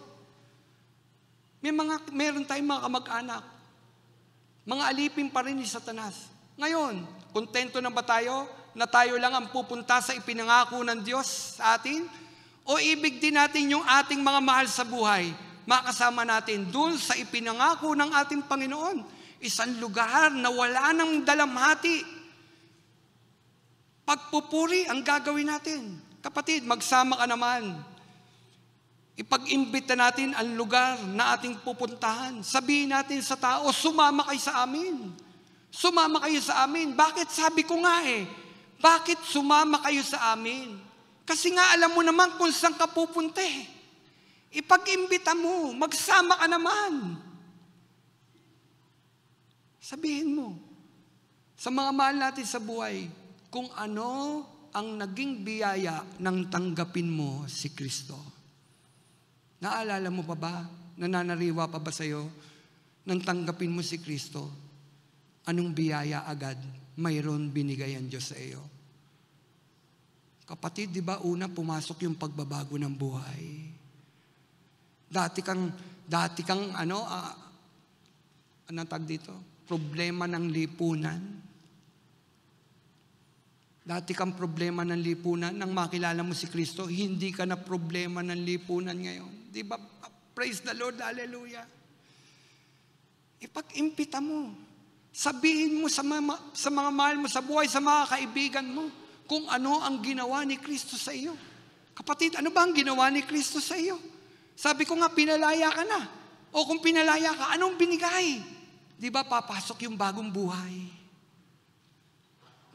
Meron tayong mga kamag-anak. Mga alipin pa rin ni Satanas. Ngayon, kontento na ba tayo na tayo lang ang pupunta sa ipinangako ng Diyos sa atin? O ibig din natin yung ating mga mahal sa buhay, makasama natin dun sa ipinangako ng ating Panginoon. Isang lugar na wala nang dalamhati. Pagpupuri ang gagawin natin. Kapatid, magsama ka naman. Ipag-imbita natin ang lugar na ating pupuntahan. Sabihin natin sa tao, sumama kayo sa amin. Sumama kayo sa amin. Bakit? Sabi ko nga bakit sumama kayo sa amin? Kasi nga alam mo naman kung saan ka pupunta Ipag-imbita mo, magsama ka naman. Sabihin mo, sa mga mahal natin sa buhay, kung ano ang naging biyaya ng tanggapin mo si Kristo. Naalala mo pa ba? Nananariwa pa ba sa'yo nang tanggapin mo si Kristo? Anong biyaya agad mayroon binigay ang Diyos sa iyo? Kapatid, di ba una pumasok yung pagbabago ng buhay? Dati kang anong tag dito? Problema ng lipunan. Dati kang problema ng lipunan, nang makilala mo si Kristo, hindi ka na problema ng lipunan ngayon. Di ba? Praise the Lord, hallelujah. Ipag-impita mo. Sabihin mo sa mga mahal mo sa buhay, sa mga kaibigan mo, kung ano ang ginawa ni Kristo sa iyo. Kapatid, ano ba ang ginawa ni Kristo sa iyo? Sabi ko nga, pinalaya ka na. O kung pinalaya ka, anong binigay? Di ba papasok yung bagong buhay?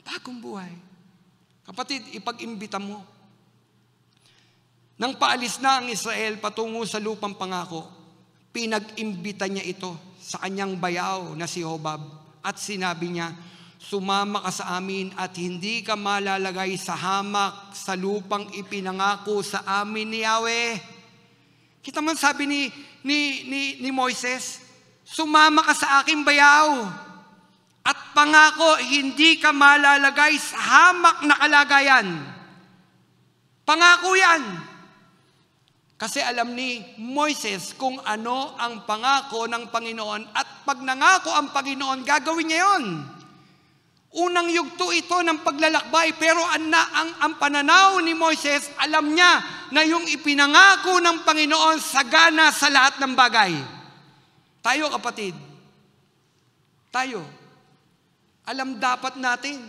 Bagong buhay. Kapatid, ipag-imbita mo. Nang paalis na ang Israel patungo sa lupang pangako, pinag-imbita niya ito sa kanyang bayaw na si Hobab at sinabi niya, sumama ka sa amin at hindi ka malalagay sa hamak sa lupang ipinangako sa amin ni Yahweh. Kita mo sabi ni Moises, sumama ka sa aking bayaw at pangako hindi ka malalagay sa hamak na kalagayan. Pangako yan. Kasi alam ni Moises kung ano ang pangako ng Panginoon at pag nangako ang Panginoon, gagawin niya yun. Unang yugto ito ng paglalakbay, pero ang pananaw ni Moises, alam niya na yung ipinangako ng Panginoon sagana sa lahat ng bagay. Tayo kapatid, tayo, alam dapat natin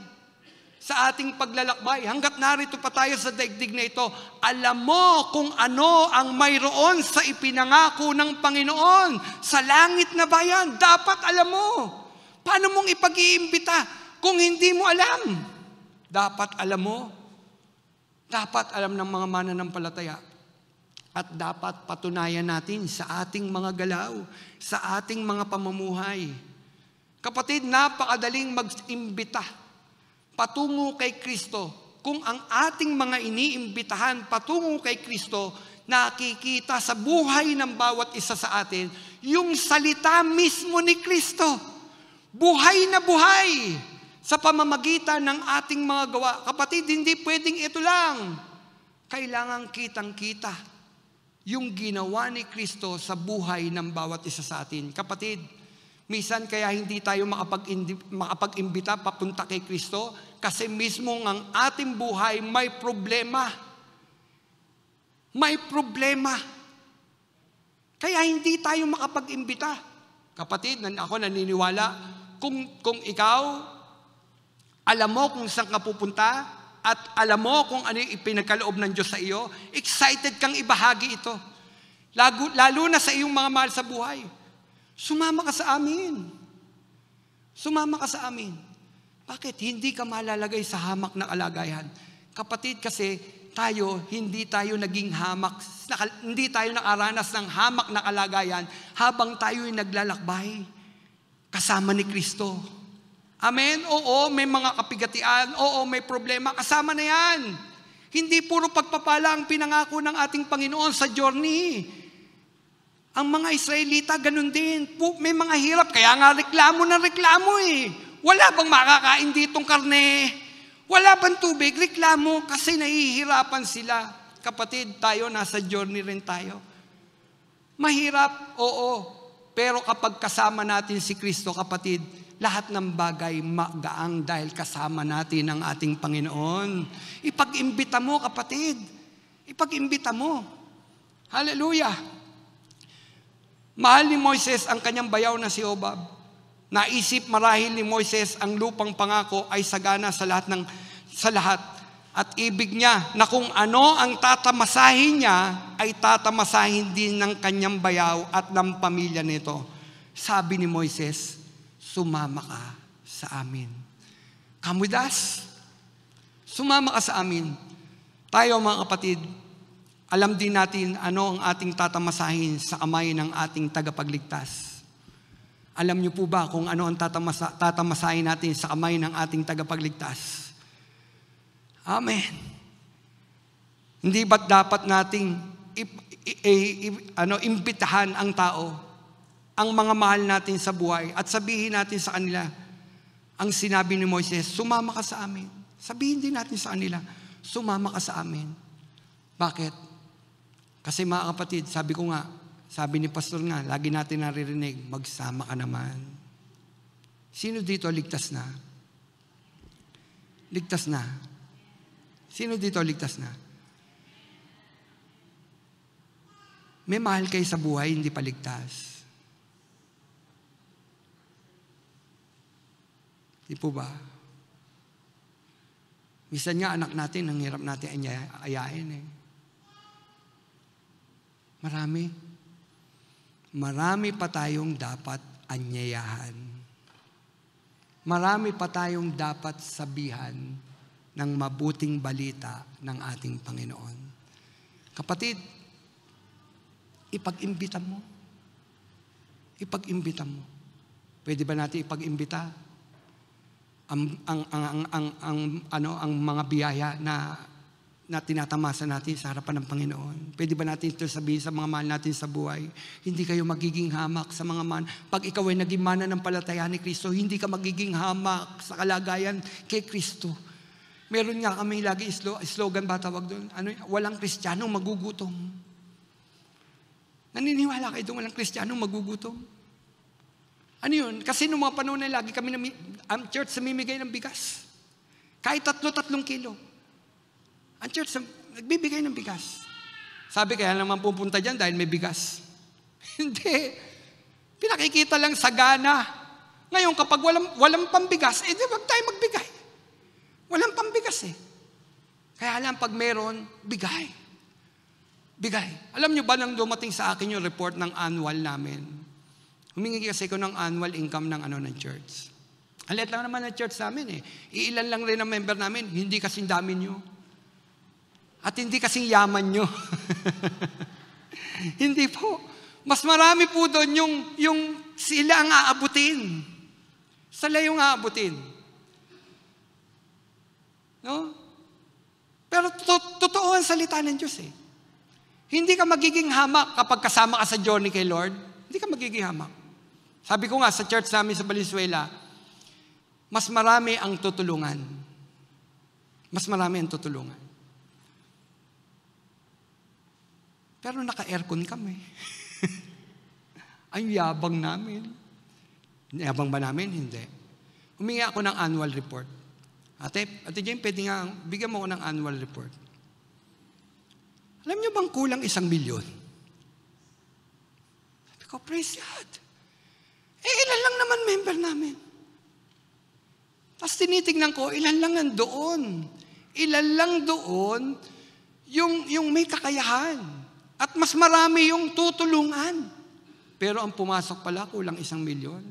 sa ating paglalakbay, hanggat narito pa tayo sa daigdig na ito, alam mo kung ano ang mayroon sa ipinangako ng Panginoon sa langit na bayan. Dapat alam mo. Paano mong ipag-iimbita kung hindi mo alam? Dapat alam mo. Dapat alam ng mga mananampalataya. At dapat patunayan natin sa ating mga galaw, sa ating mga pamumuhay. Kapatid, napakadaling mag-imbita patungo kay Kristo. Kung ang ating mga iniimbitahan patungo kay Kristo, nakikita sa buhay ng bawat isa sa atin, yung salita mismo ni Kristo. Buhay na buhay sa pamamagitan ng ating mga gawa. Kapatid, hindi pwedeng ito lang. Kailangan kitang-kita yung ginawa ni Kristo sa buhay ng bawat isa sa atin. Kapatid, minsan kaya hindi tayo makapag-imbita papunta kay Kristo kasi mismo ang ating buhay may problema. May problema. Kaya hindi tayo makapag-imbita. Kapatid, ako naniniwala, kung ikaw, alam mo kung saan ka pupunta at alam mo kung ano yung ipinagkaloob ng Diyos sa iyo, excited kang ibahagi ito. Lalo na sa iyong mga mahal sa buhay. Sumama ka sa amin. Sumama ka sa amin. Bakit? Hindi ka malalagay sa hamak na kalagayan. Kapatid, kasi hindi tayo naging hamak, hindi tayo nakaranas ng hamak na kalagayan habang tayo'y naglalakbay kasama ni Kristo. Amen? Oo, may mga kapigatian. Oo, may problema. Kasama na yan. Hindi puro pagpapala ang pinangako ng ating Panginoon sa journey. Ang mga Israelita, ganun din. May mga hirap. Kaya nga reklamo eh. Wala bang makakain ditong karne? Wala bang tubig? Reklamo kasi nahihirapan sila. Kapatid, tayo, nasa journey rin tayo. Mahirap, oo. Pero kapag kasama natin si Kristo, kapatid, lahat ng bagay magaang dahil kasama natin ang ating Panginoon. Ipag-imbita mo, kapatid. Ipag-imbita mo. Hallelujah. Mahal ni Moises ang kanyang bayaw na si Hobab. Naisip marahil ni Moises ang lupang pangako ay sagana sa lahat. At ibig niya na kung ano ang tatamasahin niya ay tatamasahin din ng kanyang bayaw at ng pamilya nito. Sabi ni Moises, sumama ka sa amin. Come with us. Sumama ka sa amin. Tayo mga kapatid, alam din natin ano ang ating tatamasahin sa kamay ng ating tagapagligtas. Alam niyo po ba kung ano ang tatamasahin natin sa kamay ng ating tagapagligtas? Amen. Hindi ba't dapat nating imbitahan ang tao, ang mga mahal natin sa buhay, at sabihin natin sa kanila, ang sinabi ni Moises, sumama ka sa amin. Sabihin din natin sa kanila, sumama ka sa amin. Bakit? Kasi mga kapatid, sabi ni Pastor nga, lagi natin naririnig, magsama ka naman. Sino dito ligtas na? Ligtas na. Sino dito ligtas na? May mahal kayo sa buhay, hindi pa ligtas. Di po ba? Minsan nga anak natin, ang hirap natin ayain eh. Marami pa tayong dapat anyayahan. Marami pa tayong dapat sabihan ng mabuting balita ng ating Panginoon. Kapatid, ipag-imbita mo. Ipag-imbita mo. Pwede ba natin ipag-imbita? ang mga biyaya na tinatamasa natin sa harapan ng Panginoon. Pwede ba natin ito sabihin sa mga mahal natin sa buhay? Hindi kayo magiging hamak sa mga man. Pag ikaw ay naging mananampalataya ni Kristo, hindi ka magiging hamak sa kalagayan kay Kristo. Meron nga kami lagi slogan ba tawag doon? Walang Kristiyanong magugutom. Naniniwala kayo doon, walang Kristiyanong magugutom? Ano yun? Kasi noong mga panahon na lagi kami ang church namimigay ng bigas. Kahit 3 kilo. Ang church nagbibigay ng bigas. Sabi kaya naman pupunta dyan dahil may bigas. Hindi. Pinakikita lang sa gana. Ngayon kapag walang pambigas, di wag tayo magbigay. Walang pambigas eh. Kaya lang pag meron, bigay. Bigay. Alam nyo ba nang dumating sa akin yung report ng annual namin? Humingi kasi ko ng annual income ng church. Alit lang naman ng church namin eh. Iilan lang rin ang member namin, hindi kasing dami nyo. At hindi kasing yaman nyo. Hindi po. Mas marami po doon yung sila ang aabutin. Sila yung aabutin. No? Pero totoo ang salita ng Diyos eh. Hindi ka magiging hamak kapag kasama ka sa journey kay Lord. Hindi ka magiging hamak. Sabi ko nga sa church namin sa Valenzuela, mas marami ang tutulungan. Mas marami ang tutulungan. Pero naka-aircon kami. Ang yabang namin. Yabang ba namin? Hindi. Humingi ako ng annual report. Ate Jane, pwede nga, bigyan mo ako ng annual report. Alam niyo bang kulang 1 milyon? Sabi ko, praise God. Ilan lang naman member namin. Tapos tinitignan ko, ilan lang nandoon. Ilan lang doon yung may kakayahan. At mas marami yung tutulungan. Pero ang pumasok pala, kulang 1 milyon.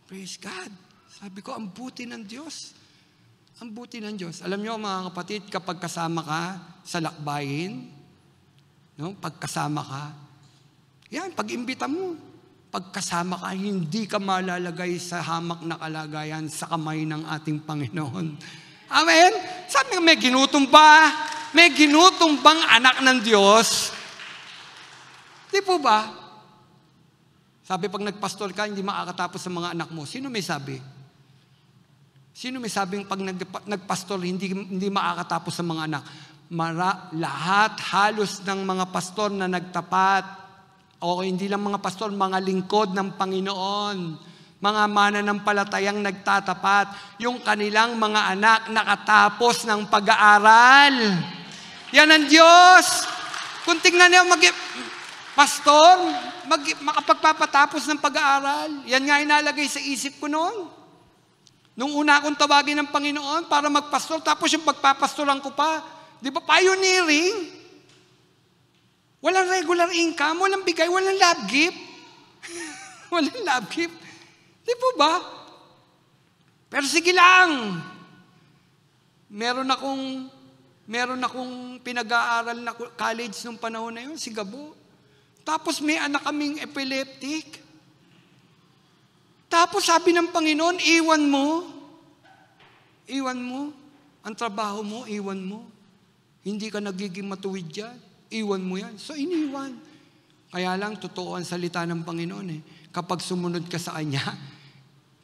Praise God. Sabi ko, ang buti ng Diyos. Ang buti ng Diyos. Alam niyo mga kapatid, kapag kasama ka sa lakbayin, no? Pagkasama ka, yan, pag-imbita mo. Pagkasama ka, hindi ka malalagay sa hamak na kalagayan sa kamay ng ating Panginoon. Amen? Sabi nga, may ginutom ba? May ginutom bang anak ng Diyos? Di po ba? Sabi pag nagpastor ka, hindi makakatapos sa mga anak mo. Sino may sabi? Sino may sabing pag nagpastor, hindi makakatapos sa mga anak? Lahat, halos ng mga pastor na nagtapat, o hindi lang mga pastor, mga lingkod ng Panginoon, mga mananampalatayang nagtatapat, yung kanilang mga anak nakatapos ng pag-aaral. Yan ang Diyos. Kung tingnan niyo, pastor, makapagpapatapos ng pag-aaral. Yan nga inalagay sa isip ko noon. Nung una akong tawagin ng Panginoon para magpastor, tapos yung pagpapastoran ko pa, di ba, pioneering? Walang regular income, walang bigay, walang love gift. Walang love gift. Di po ba? Pero sige lang. Meron akong pinag-aaral na college nung panahon na yun, si Gabo. Tapos may anak kaming epileptic. Tapos sabi ng Panginoon, iwan mo, ang trabaho mo, iwan mo. Hindi ka nagiging matuwid dyan, iwan mo yan. So iniwan. Kaya lang, totoo ang salita ng Panginoon eh. Kapag sumunod ka sa Kanya,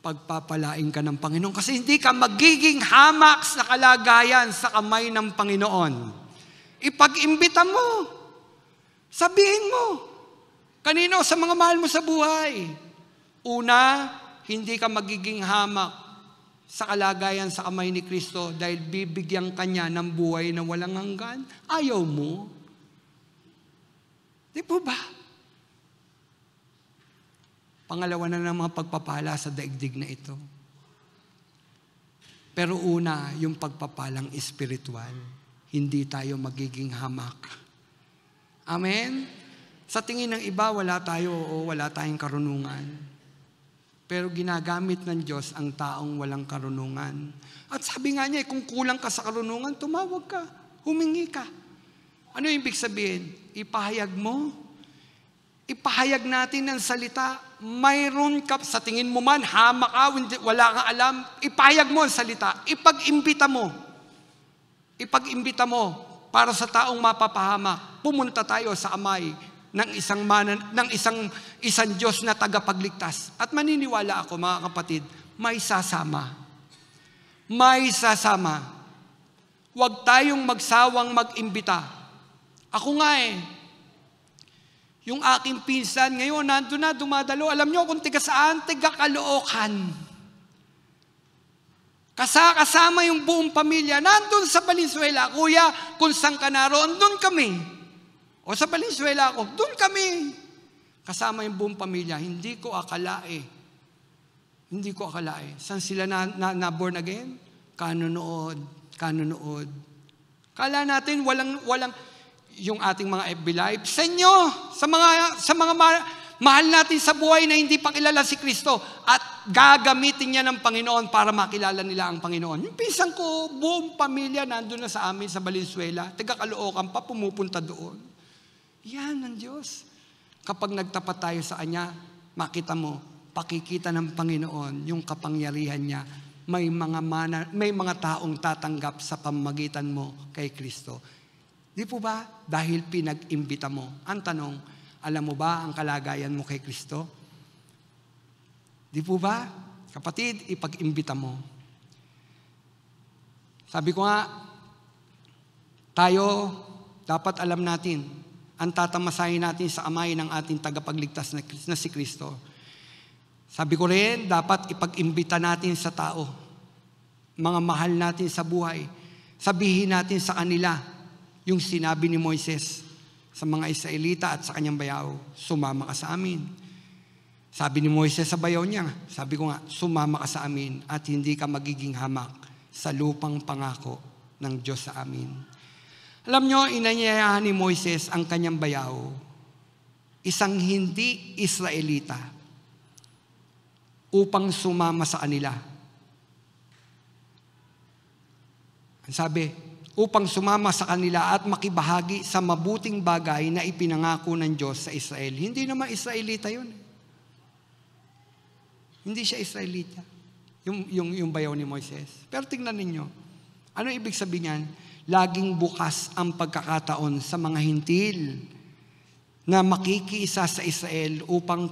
pagpapalain ka ng Panginoon. Kasi hindi ka magiging hamak sa kalagayan sa kamay ng Panginoon. Ipag-imbita mo. Sabihin mo. Kanino? Sa mga mahal mo sa buhay. Una, hindi ka magiging hamak sa kalagayan sa kamay ni Kristo dahil bibigyan ka niya ng buhay na walang hanggan. Ayaw mo. Di po ba? Pangalawa na ng mga pagpapala sa daigdig na ito. Pero una, yung pagpapalang espiritual. Hindi tayo magiging hamak. Amen? Sa tingin ng iba, wala tayong karunungan. Pero ginagamit ng Diyos ang taong walang karunungan. At sabi nga niya, kung kulang ka sa karunungan, tumawag ka, humingi ka. Ano yung ibig sabihin? Ipahayag mo. Ipahayag natin ang salita. Mayroon ka, sa tingin mo man, hamak ka, wala kang alam, ipahayag mo ang salita. Ipag-imbita mo. Ipag-imbita mo para sa taong mapapahamak. Pumunta tayo sa kamay ng isang Diyos na tagapagligtas. At maniniwala ako, mga kapatid, may sasama. May sasama. Huwag tayong magsawang mag-imbita. Ako nga yung aking pinsan ngayon, nandun na, dumadalo. Alam niyo kung tiga saan? Tiga Caloocan. Kasama yung buong pamilya. Nandun sa Valenzuela. Kuya, kung saan ka naroon, doon kami. O sa Valenzuela ako, doon kami. Kasama yung buong pamilya. Hindi ko akalae. Saan sila na born again? Kanunood. Kala natin walang yung ating mga FB Live. Sa inyo, sa mga mahal natin sa buhay na hindi pa kilala si Kristo at gagamitin niya ng Panginoon para makilala nila ang Panginoon. Yung pinsan ko, buong pamilya nandun na sa amin sa Valenzuela. Taga Caloocan pa, pumupunta doon. Yan ang Diyos. Kapag nagtapat tayo sa Kanya, makita mo, pakikita ng Panginoon yung kapangyarihan niya. May mga taong tatanggap sa pamamagitan mo kay Kristo. Di po ba? Dahil pinag-imbita mo. Ang tanong, alam mo ba ang kalagayan mo kay Kristo? Di po ba? Kapatid, ipag-imbita mo. Sabi ko nga, tayo, dapat alam natin, ang tatamasahin natin sa kamay ng ating tagapagligtas na si Kristo. Sabi ko rin, dapat ipag-imbita natin sa tao. Mga mahal natin sa buhay. Sabihin natin sa kanila, yung sinabi ni Moises sa mga Israelita at sa kanyang bayaw, sumama ka sa amin. Sabi ni Moises sa bayaw niya, sabi ko nga, sumama ka sa amin at hindi ka magiging hamak sa lupang pangako ng Diyos sa amin. Alam nyo, inanyayahan ni Moises ang kanyang bayaw, isang hindi Israelita, upang sumama sa kanila. Ang sabi, upang sumama sa kanila at makibahagi sa mabuting bagay na ipinangako ng Diyos sa Israel. Hindi naman Israelita yun. Hindi siya Israelita. Yung bayaw ni Moises. Pero tingnan ninyo, ano ibig sabihin niyan? Laging bukas ang pagkakataon sa mga hintil na makikiisa sa Israel upang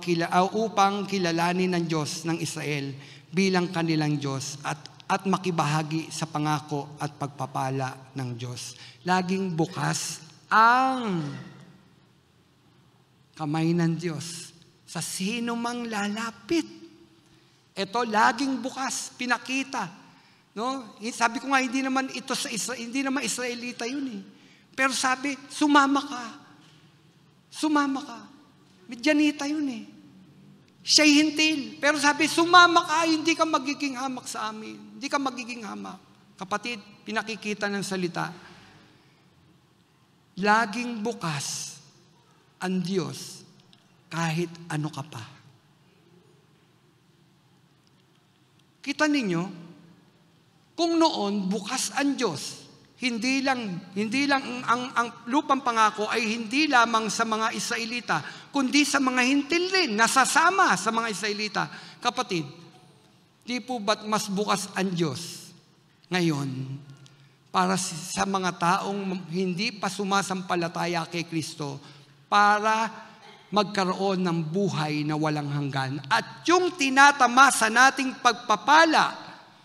kilalanin ng Diyos ng Israel bilang kanilang Diyos at makibahagi sa pangako at pagpapala ng Diyos. Laging bukas ang kamay ng Diyos sa sino mang lalapit. Ito, laging bukas, pinakita. No? Sabi ko nga, hindi naman Israelita yun eh. Pero sabi, sumama ka. Midyanita yun eh. Siya'y hintil. Pero sabi, sumama ka, hindi ka magiging hamak sa amin. Hindi ka magiging hamak. Kapatid, pinakikita ng salita, laging bukas ang Diyos kahit ano ka pa. Kita ninyo, kung noon bukas ang Diyos, hindi lang ang lupang pangako ay hindi lamang sa mga Israelita, kundi sa mga hintil rin, nasasama sa mga Israelita. Kapatid, di po ba't mas bukas ang Diyos ngayon para sa mga taong hindi pa sumasampalataya kay Kristo para magkaroon ng buhay na walang hanggan. At yung tinatamasa nating pagpapala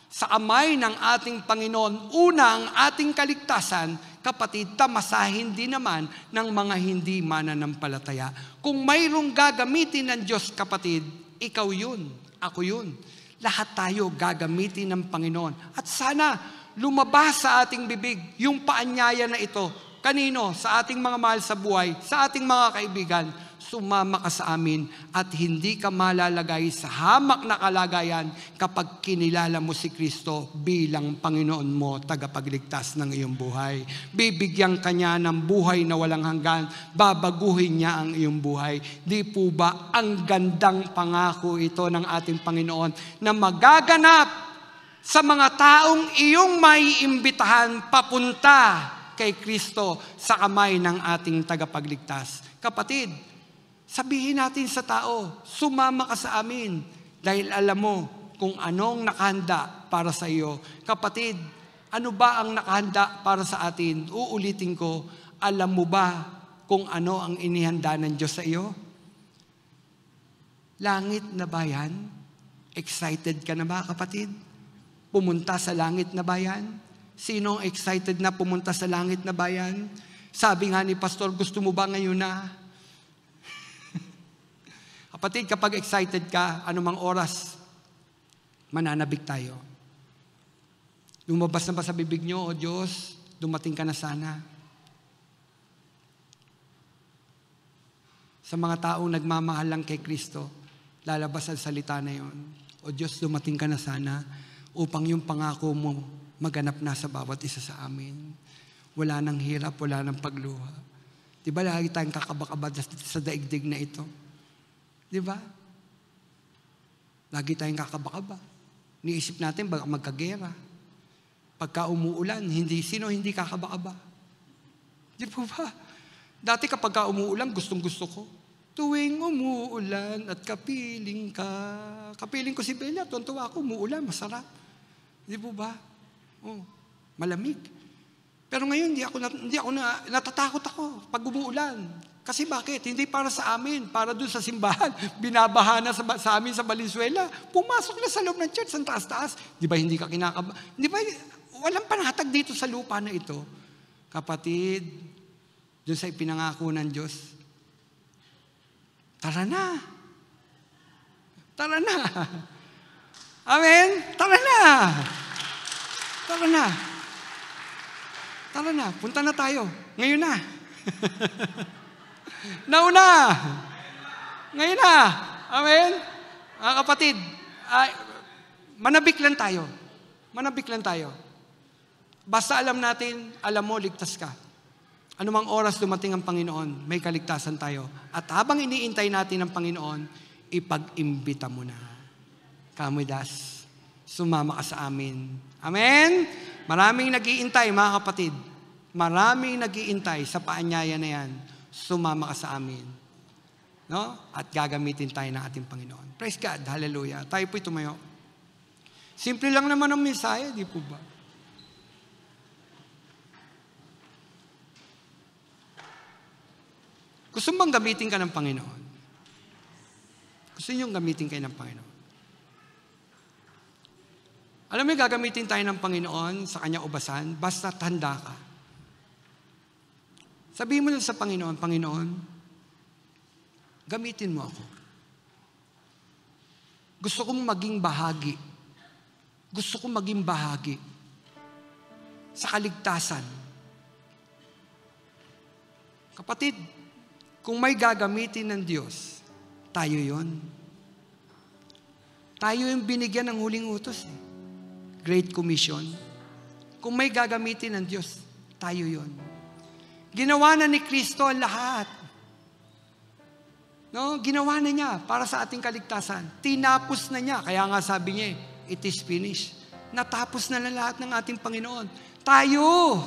sa kamay ng ating Panginoon, una ang ating kaligtasan, kapatid, tamasahin din naman ng mga hindi mananampalataya. Kung mayroong gagamitin ng Diyos, kapatid, ikaw yun, ako yun. Lahat tayo gagamitin ng Panginoon. At sana lumabas sa ating bibig yung paanyaya na ito. Kanino? Sa ating mga mahal sa buhay, sa ating mga kaibigan, sumama ka sa amin at hindi ka malalagay sa hamak na kalagayan kapag kinilala mo si Kristo bilang Panginoon mo, tagapagligtas ng iyong buhay. Bibigyan ka niya ng buhay na walang hanggan, babaguhin niya ang iyong buhay. Di po ba ang gandang pangako ito ng ating Panginoon na magaganap sa mga taong iyong maiimbitahan papunta kay Kristo sa kamay ng ating tagapagligtas? Kapatid, Sabihin natin sa tao, sumama ka sa amin dahil alam mo kung anong nakahanda para sa iyo. Kapatid, ano ba ang nakahanda para sa atin? Uulitin ko, alam mo ba kung ano ang inihanda ng Diyos sa iyo? Langit na bayan? Excited ka na ba, kapatid? Pumunta sa langit na bayan? Sino ang excited na pumunta sa langit na bayan? Sabi nga ni Pastor, gusto mo ba ngayon na? Kapatid, kapag excited ka, anumang oras, mananabik tayo. Lumabas na ba sa bibig nyo, o Diyos, dumating ka na sana. Sa mga taong nagmamahal lang kay Kristo, lalabas ang salita na yon. O Diyos, dumating ka na sana upang yung pangako mo maganap na sa bawat isa sa amin. Wala nang hirap, wala nang pagluha. Di ba lagi tayong kakabakaba sa daigdig na ito? Di ba? Lagi tayong kakabakaba. Niisip natin baka magkagera. Pagka umuulan, sino hindi kakabakaba? Di po ba? Dati kapag umuulan, gustong-gusto ko. Tuwing umuulan at kapiling ka. Kapiling ko si Bella, tuwa ako, umuulan, masarap. Di po ba? Oh, malamig. Pero ngayon, hindi ako natatakot ako pag umuulan. Kasi bakit? Hindi para sa amin, para doon sa simbahan. Binabaha na sa amin sa Valenzuela. Pumasok na sa loob ng church, ang taas-taas. Di ba hindi ka kinakaba? Di ba walang panatag dito sa lupa na ito? Kapatid, doon sa ipinangako ng Diyos, tara na. Tara na. Amen? Tara na. Tara na. Tara na. Punta na tayo. Ngayon na. Nauna. Ngayon na. Amen? Mga kapatid, manabik lang tayo. Manabik lang tayo. Basta alam natin, alam mo, ligtas ka. Anumang oras dumating ang Panginoon, may kaligtasan tayo. At habang iniintay natin ang Panginoon, ipag-imbita mo na. Kamudas, sumama ka sa amin. Amen? Maraming nag-iintay, mga kapatid. Maraming nag-iintay sa paanyaya na yan. Sumama ka sa amin. No? At gagamitin tayo ng ating Panginoon. Praise God. Hallelujah. Tayo po'y tumayo. Simple lang naman ang mensaya, di po ba? Gusto bang gamitin ka ng Panginoon? Gusto niyong gamitin kayo ng Panginoon? Alam mo, gagamitin tayo ng Panginoon sa kanyang ubasan, basta handa ka. Sabihin mo lang sa Panginoon, Panginoon, gamitin mo ako. Gusto kong maging bahagi. Gusto kong maging bahagi sa kaligtasan. Kapatid, kung may gagamitin ng Diyos, tayo yon. Tayo yung binigyan ng huling utos. Great Commission. Kung may gagamitin ng Diyos, tayo yon. Ginawa na ni Kristo ang lahat. No? Ginawa na niya para sa ating kaligtasan. Tinapos na niya. Kaya nga sabi niya, it is finished. Natapos na lahat ng ating Panginoon. Tayo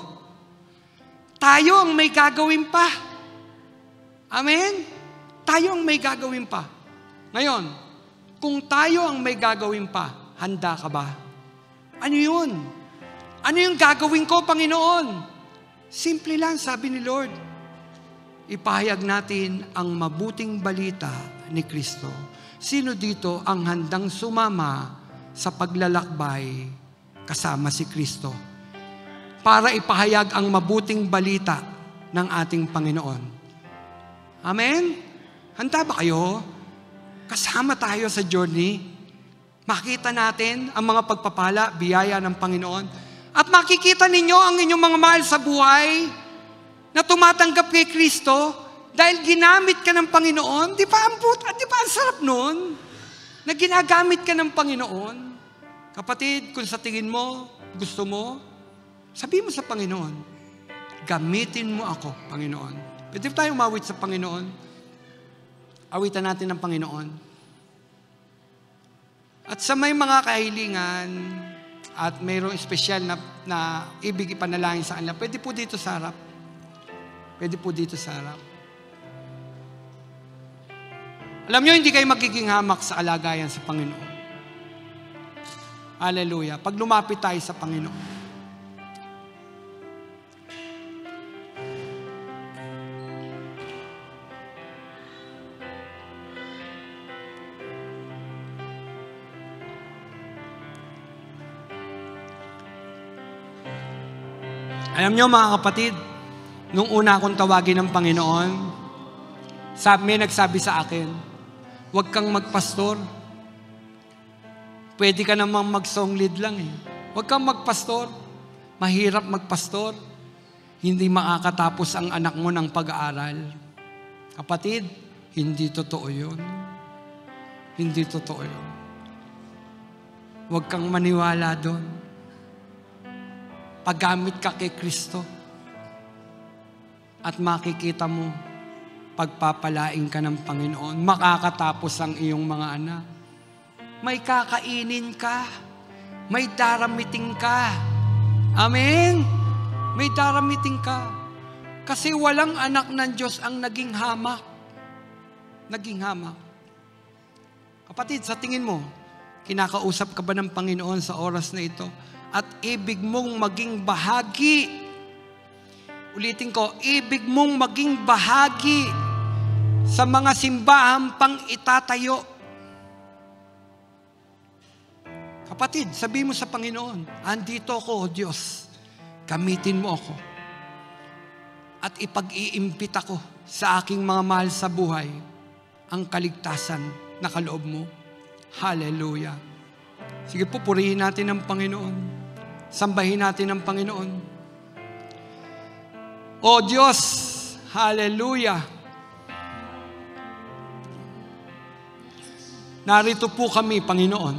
ang may gagawin pa. Amen? Tayo ang may gagawin pa. Ngayon, kung tayo ang may gagawin pa, handa ka ba? Ano yun? Ano yung gagawin ko, Panginoon? Simple lang, sabi ni Lord. Ipahayag natin ang mabuting balita ni Kristo. Sino dito ang handang sumama sa paglalakbay kasama si Kristo para ipahayag ang mabuting balita ng ating Panginoon? Amen? Handa ba kayo? Kasama tayo sa journey. Makita natin ang mga pagpapala, biyaya ng Panginoon. At makikita ninyo ang inyong mga mahal sa buhay na tumatanggap kay Kristo dahil ginamit ka ng Panginoon. Di ba ang sarap nun? Na ginagamit ka ng Panginoon. Kapatid, kung sa tingin mo, gusto mo, sabihin mo sa Panginoon, gamitin mo ako, Panginoon. Pwede tayo umawit sa Panginoon. Awitan natin ng Panginoon. At sa may mga kahilingan at mayroong espesyal na ibig ipanalangin sa kanila, pwede po dito sa harap. Pwede po dito sa harap. Alam nyo, hindi kayo magiging hamak sa kalagayan sa Panginoon. Hallelujah. Pag lumapit tayo sa Panginoon. Alam nyo mga kapatid, nung una akong tawagin ng Panginoon, may nagsabi sa akin, huwag kang magpastor. Pwede ka namang mag-song lead lang eh. Huwag kang magpastor. Mahirap magpastor. Hindi makakatapos ang anak mo ng pag-aaral. Kapatid, hindi totoo yun. Hindi totoo yun. Huwag kang maniwala doon. Paggamit ka kay Kristo at makikita mo, pagpapalain ka ng Panginoon, makakatapos ang iyong mga anak. May kakainin ka, may daramiting ka. Amen? May daramiting ka. Kasi walang anak ng Diyos ang naging hamak. Naging hamak. Kapatid, sa tingin mo, kinakausap ka ba ng Panginoon sa oras na ito? At ibig mong maging bahagi. Ulitin ko, ibig mong maging bahagi sa mga simbahan pang itatayo. Kapatid, sabi mo sa Panginoon, andito ako, O Diyos. Gamitin mo ako. At ipag-iimpita ko sa aking mga mahal sa buhay ang kaligtasan na kaloob mo. Hallelujah. Sige po, purihin natin ang Panginoon. Sambahin natin ang Panginoon. O Diyos, hallelujah. Narito po kami, Panginoon.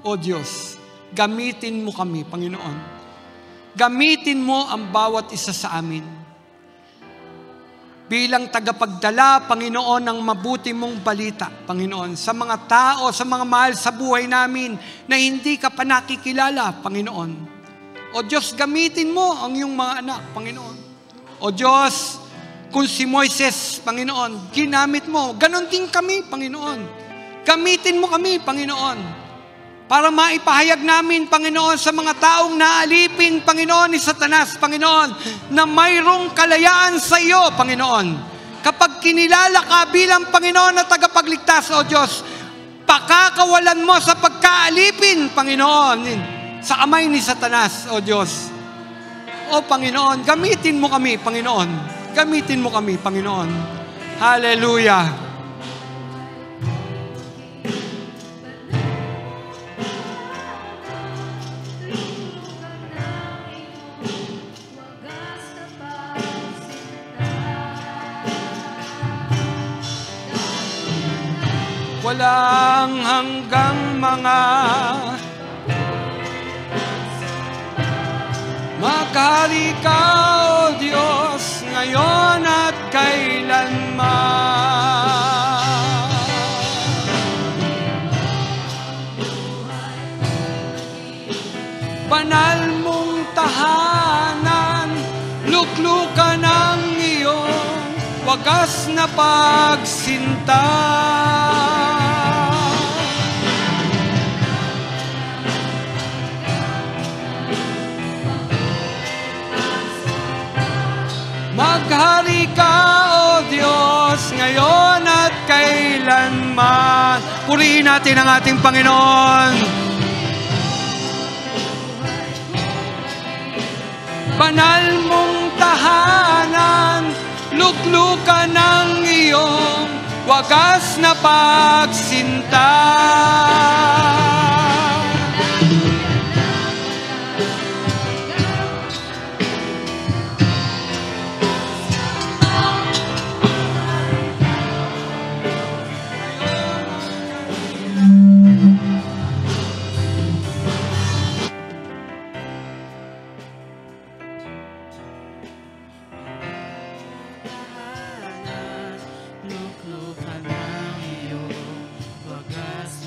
O Diyos, gamitin mo kami, Panginoon. Gamitin mo ang bawat isa sa amin. Bilang tagapagdala, Panginoon, ng mabuti mong balita, Panginoon, sa mga tao, sa mga mahal sa buhay namin na hindi ka pa nakikilala, Panginoon. O Diyos, gamitin mo ang iyong mga anak, Panginoon. O Diyos, kung si Moises, Panginoon, ginamit mo, ganon din kami, Panginoon. Gamitin mo kami, Panginoon, para maipahayag namin, Panginoon, sa mga taong naalipin, Panginoon, ni Satanas, Panginoon, na mayroong kalayaan sa iyo, Panginoon. Kapag kinilala ka bilang Panginoon na tagapagligtas, O Diyos, pakakawalan mo sa pagkaalipin, Panginoon, sa kamay ni Satanas, O Diyos. O Panginoon, gamitin mo kami, Panginoon. Gamitin mo kami, Panginoon. Hallelujah. Walang hanggang mga maghari ka, O Diyos, ngayon at kailanman. Banal mong tahanan, luklukan ang iyong wagas na pagsinta. Maghari ka, O Diyos, ngayon at kailanman. Purihin natin ang ating Panginoon. Banal mong tahanan, luklukan ng iyong wagas na pagsinta. Luklukan ng iyong wagas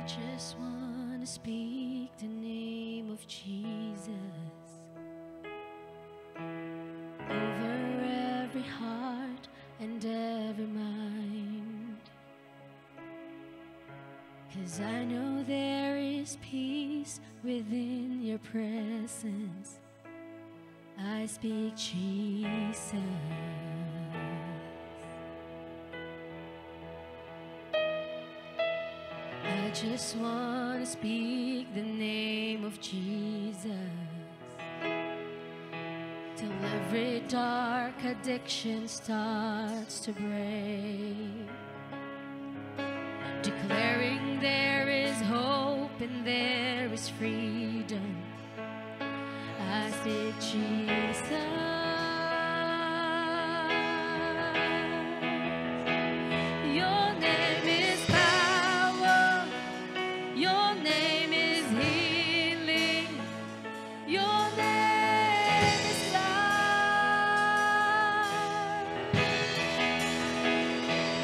just want to speak the name of Jesus over every heart and every mind, 'cause I know there is peace within your presence. I speak Jesus. I just want to speak the name of Jesus till every dark addiction starts to break, declaring there is hope and there is freedom. I speak Jesus. Your name is power. Your name is healing. Your name is life.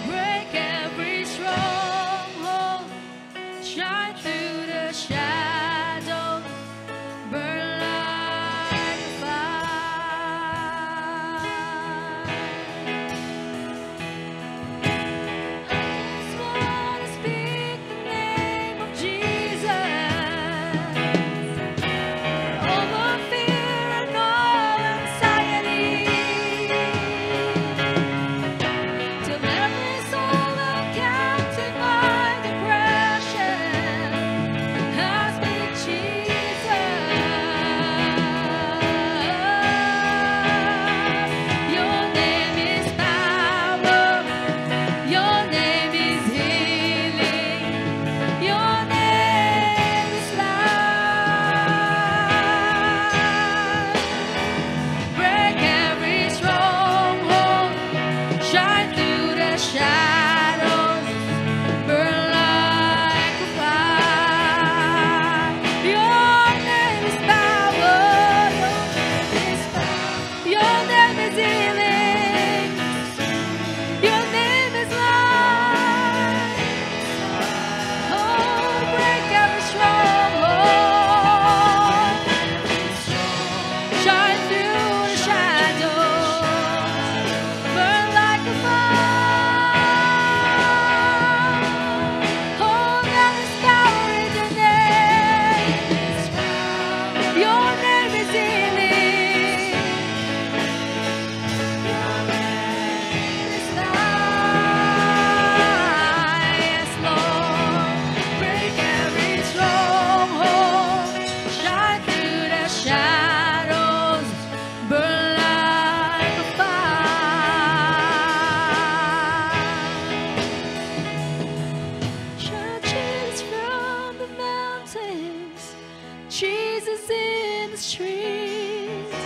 Break every stronghold. Shine through the shadows. Burn like a fire. I just want to speak the name of Jesus over fear and all anxiety, till every soul held captive by depression. I speak Jesus. Your name is power. Your name is healing. Your name is life. Break every stronghold. Shine through the shadows. Burn like a fire. Your name is power. Your name is healing. Your name is life. Oh, break every stronghold. Shine through the shadows. Burn like a fire. Oh, there is power in your name. Your name is healing. Your name is life. Yes, Lord. Break every stronghold. Shine through the shadows. Burn like a fire. Shout Jesus from the mountains. Jesus in the streets.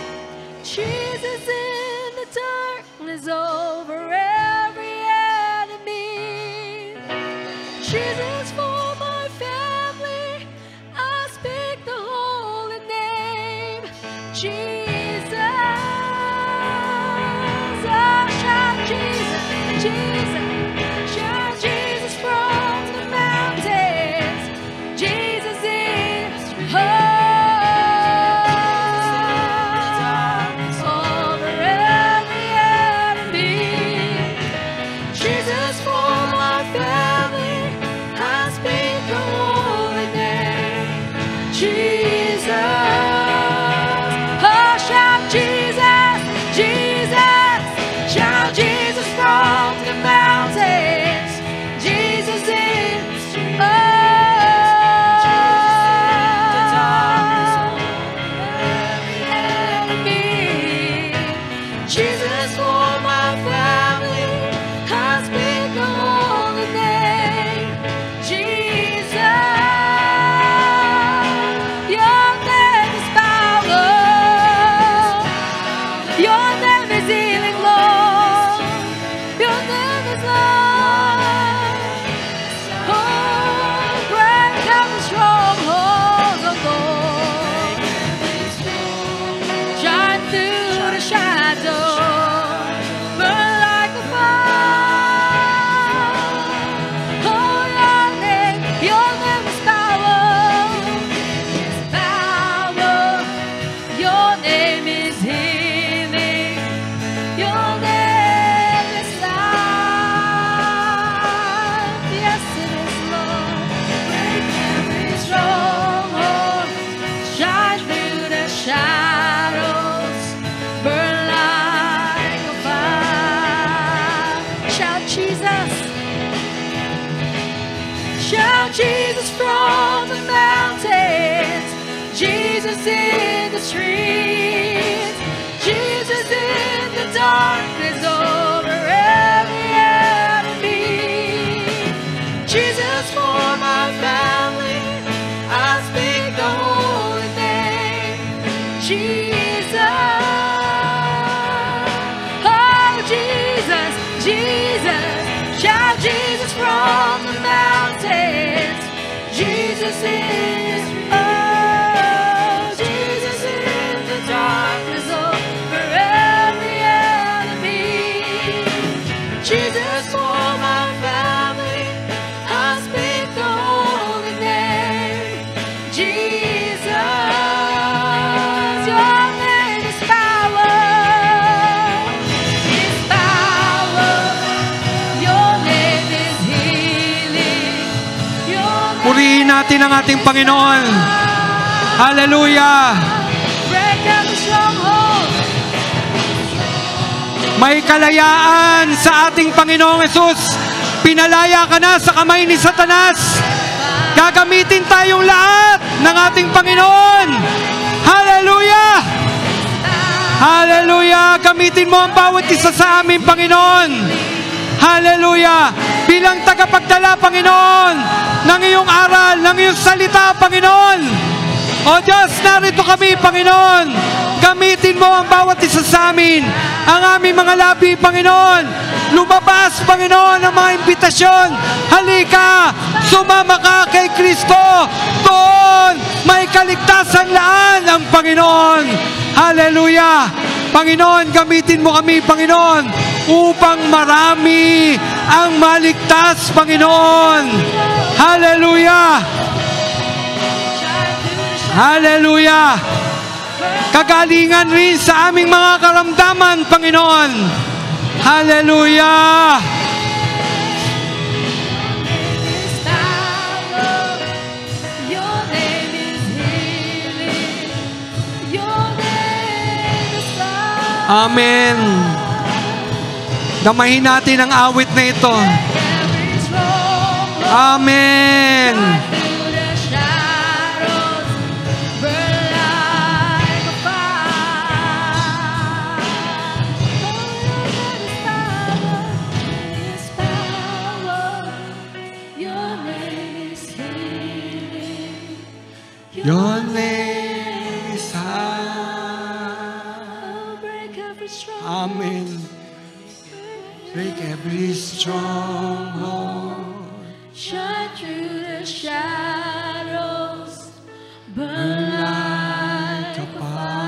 Jesus in the darkness over every enemy. Jesus for my family. I speak the holy name. Jesus. I shout Jesus, Jesus. Shout Jesus from the mountains. Jesus is over every enemy. Jesus for my family. I speak the holy name. Jesus. Oh, shout Jesus, Jesus. Shout Jesus from the mountains. Jesus is enemy. Jesus for my family. I speak the holy name. Jesus. Your name is power. Your name is healing, Lord. Your name is life. Oh, break every stronghold, oh Lord. Shine through the shadows. Burn Your name is life. Yes, it is, Lord. Break every stronghold. Shine through the shadows. Burn like a fire. Shout Jesus. Shout Jesus from the mountains. Jesus in the streets. Jesus in the darkness over every enemy. Jesus for my family, I speak the holy name. Jesus. Oh, Jesus, Jesus. Shout Jesus from the mountains. Jesus is, oh, Jesus in the darkness over every enemy. Jesus for my family, I speak the holy name. Jesus, your name is power. It's power. Your name is healing. Your name Purihin natin ang ating Panginoon. Hallelujah! break every stronghold. May kalayaan sa ating Panginoong Hesus. Pinalaya ka na sa kamay ni Satanas. Gagamitin tayong lahat ng ating Panginoon. Hallelujah! Hallelujah! Gamitin mo ang bawat isa sa aming Panginoon. Hallelujah! Bilang tagapagdala, Panginoon, ng iyong aral, ng iyong salita, Panginoon. O Diyos, narito kami, Panginoon. Gamitin mo ang bawat isa sa amin, ang aming mga labi, Panginoon. Lumabas, Panginoon, ang mga imbitasyon. Halika, sumama ka kay Kristo. Doon, may kaligtasan laan ang Panginoon. Hallelujah! Panginoon, gamitin mo kami, Panginoon, upang marami ang maligtas, Panginoon. Hallelujah! Hallelujah! Kagalingan rin sa aming mga karamdaman, Panginoon. Hallelujah! Your name is healing. Your name is love. Amen. Damahin natin ang awit na ito. Every stronghold. Amen. Through the shadows, burn like a fire. Your name is healing. Your name is high. Oh, break every stronghold. Amen. Break every stronghold. Shine through the shadows, burn Burn like like a a fire.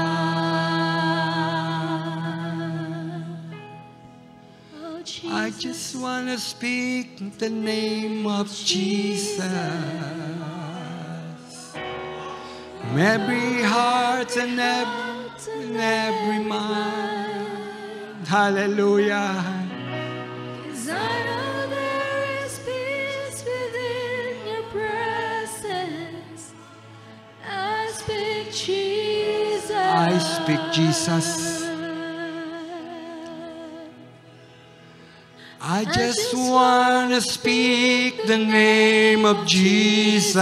Oh, I Jesus. just want to speak the name of Jesus. From every heart and every mind. Hallelujah. 'Cause I know there is peace within your presence. I speak Jesus. I speak Jesus. I just want to speak the name of Jesus.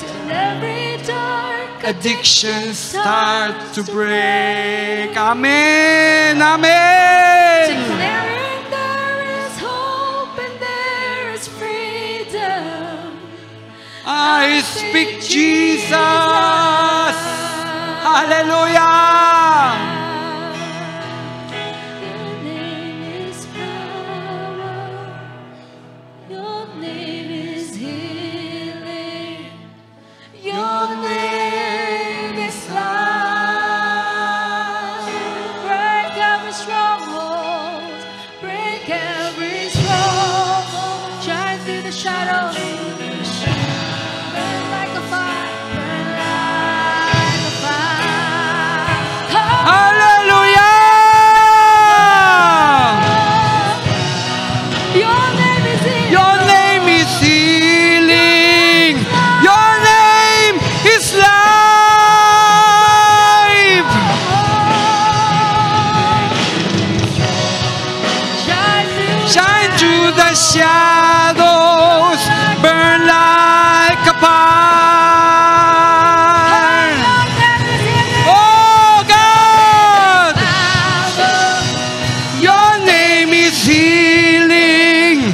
Till every dark Addiction start to break. Amen. Amen. declaring there is hope and there is freedom. I speak Jesus. Hallelujah. Your name is power. Your name is healing. Your name is life. Break every stronghold. Break every stronghold. Shine through the shadows. Burn like a fire. Burn like a fire. the shadows, burn like a fire. Oh God, your name is healing.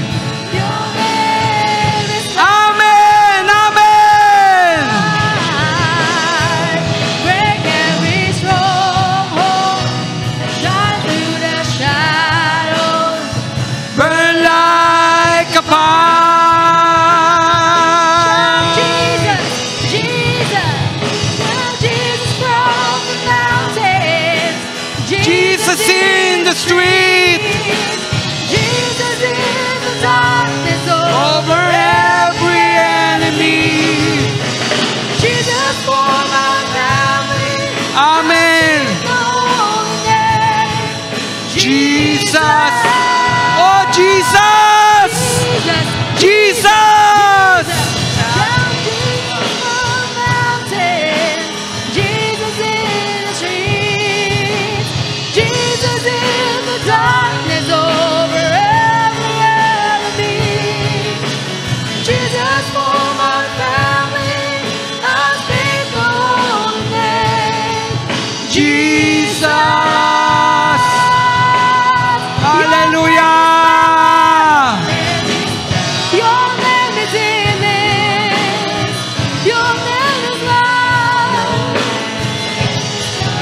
Amen, amen. Break every stronghold, shine through the shadows. Burn like a fire. Jesus, Jesus, Jesus from the mountains. Jesus in the street, Jesus in the darkness over every enemy. Jesus for my family. Amen. Holy name. Jesus. Oh, Jesus. Jesus. Shout Jesus from the mountains. Jesus in the streets. Jesus in the darkness over every enemy. Jesus for my family. I speak the holy name. Jesus. Hallelujah. Your name is healing. Your name is love.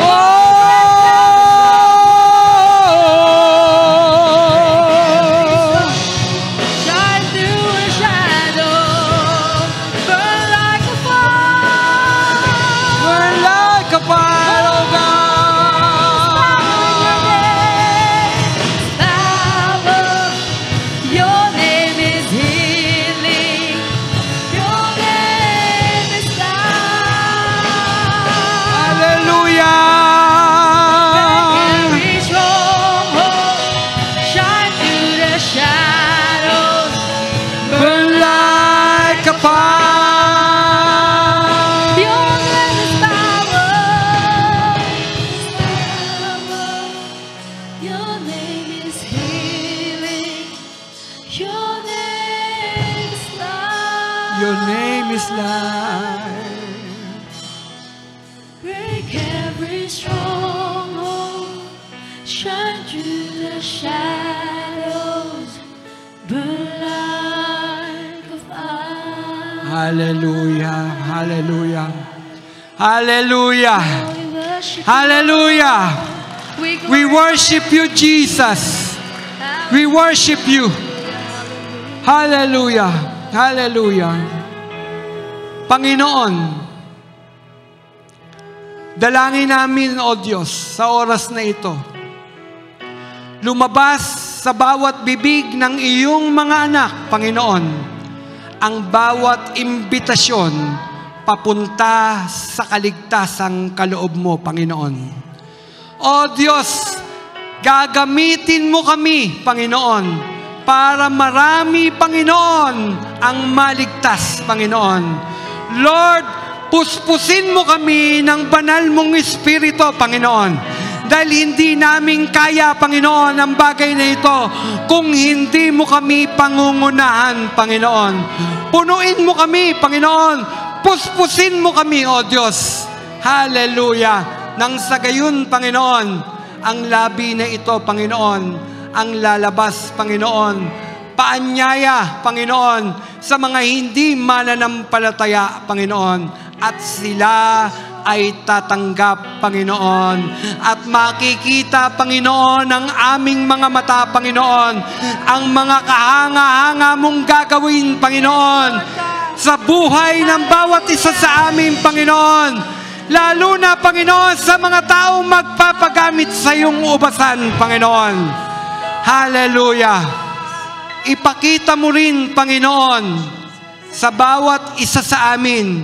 Oh. Shine through the shadow. Burn like a fire. Burn like a fire, oh God. Power. Your name is healing. Your name is love. Hallelujah. Every stronghold, shine through the shadows. Burn like a fire. Your name is power. Your name is healing. Your name is love. Your name is life. Break every stronghold, shine through the shadows, burn like a fire. Hallelujah. Hallelujah. Hallelujah. We worship Hallelujah. you. We worship you, Jesus. We worship you. Hallelujah. Hallelujah. Panginoon, dalangin namin, O Diyos, sa oras na ito, lumabas sa bawat bibig ng iyong mga anak, Panginoon, ang bawat imbitasyon papunta sa kaligtasang kaloob mo, Panginoon. O Diyos, gagamitin mo kami, Panginoon, para marami, Panginoon, ang maligtas, Panginoon. Lord, puspusin mo kami ng banal mong Espiritu, Panginoon. Dahil hindi namin kaya, Panginoon, ang bagay na ito kung hindi mo kami pangungunahan, Panginoon. Punuin mo kami, Panginoon. Puspusin mo kami, O Diyos. Hallelujah. Nang sa gayon, Panginoon, ang labi na ito, Panginoon, ang lalabas, Panginoon, paanyaya, Panginoon, sa mga hindi mananampalataya, Panginoon, at sila ay tatanggap, Panginoon, at makikita, Panginoon, ang aming mga mata, Panginoon, ang mga kahanga-hanga mong gagawin, Panginoon, sa buhay ng bawat isa sa amin, Panginoon. Lalo na, Panginoon, sa mga taong magpapagamit sa iyong ubasan, Panginoon. Hallelujah. Ipakita mo rin, Panginoon, sa bawat isa sa amin,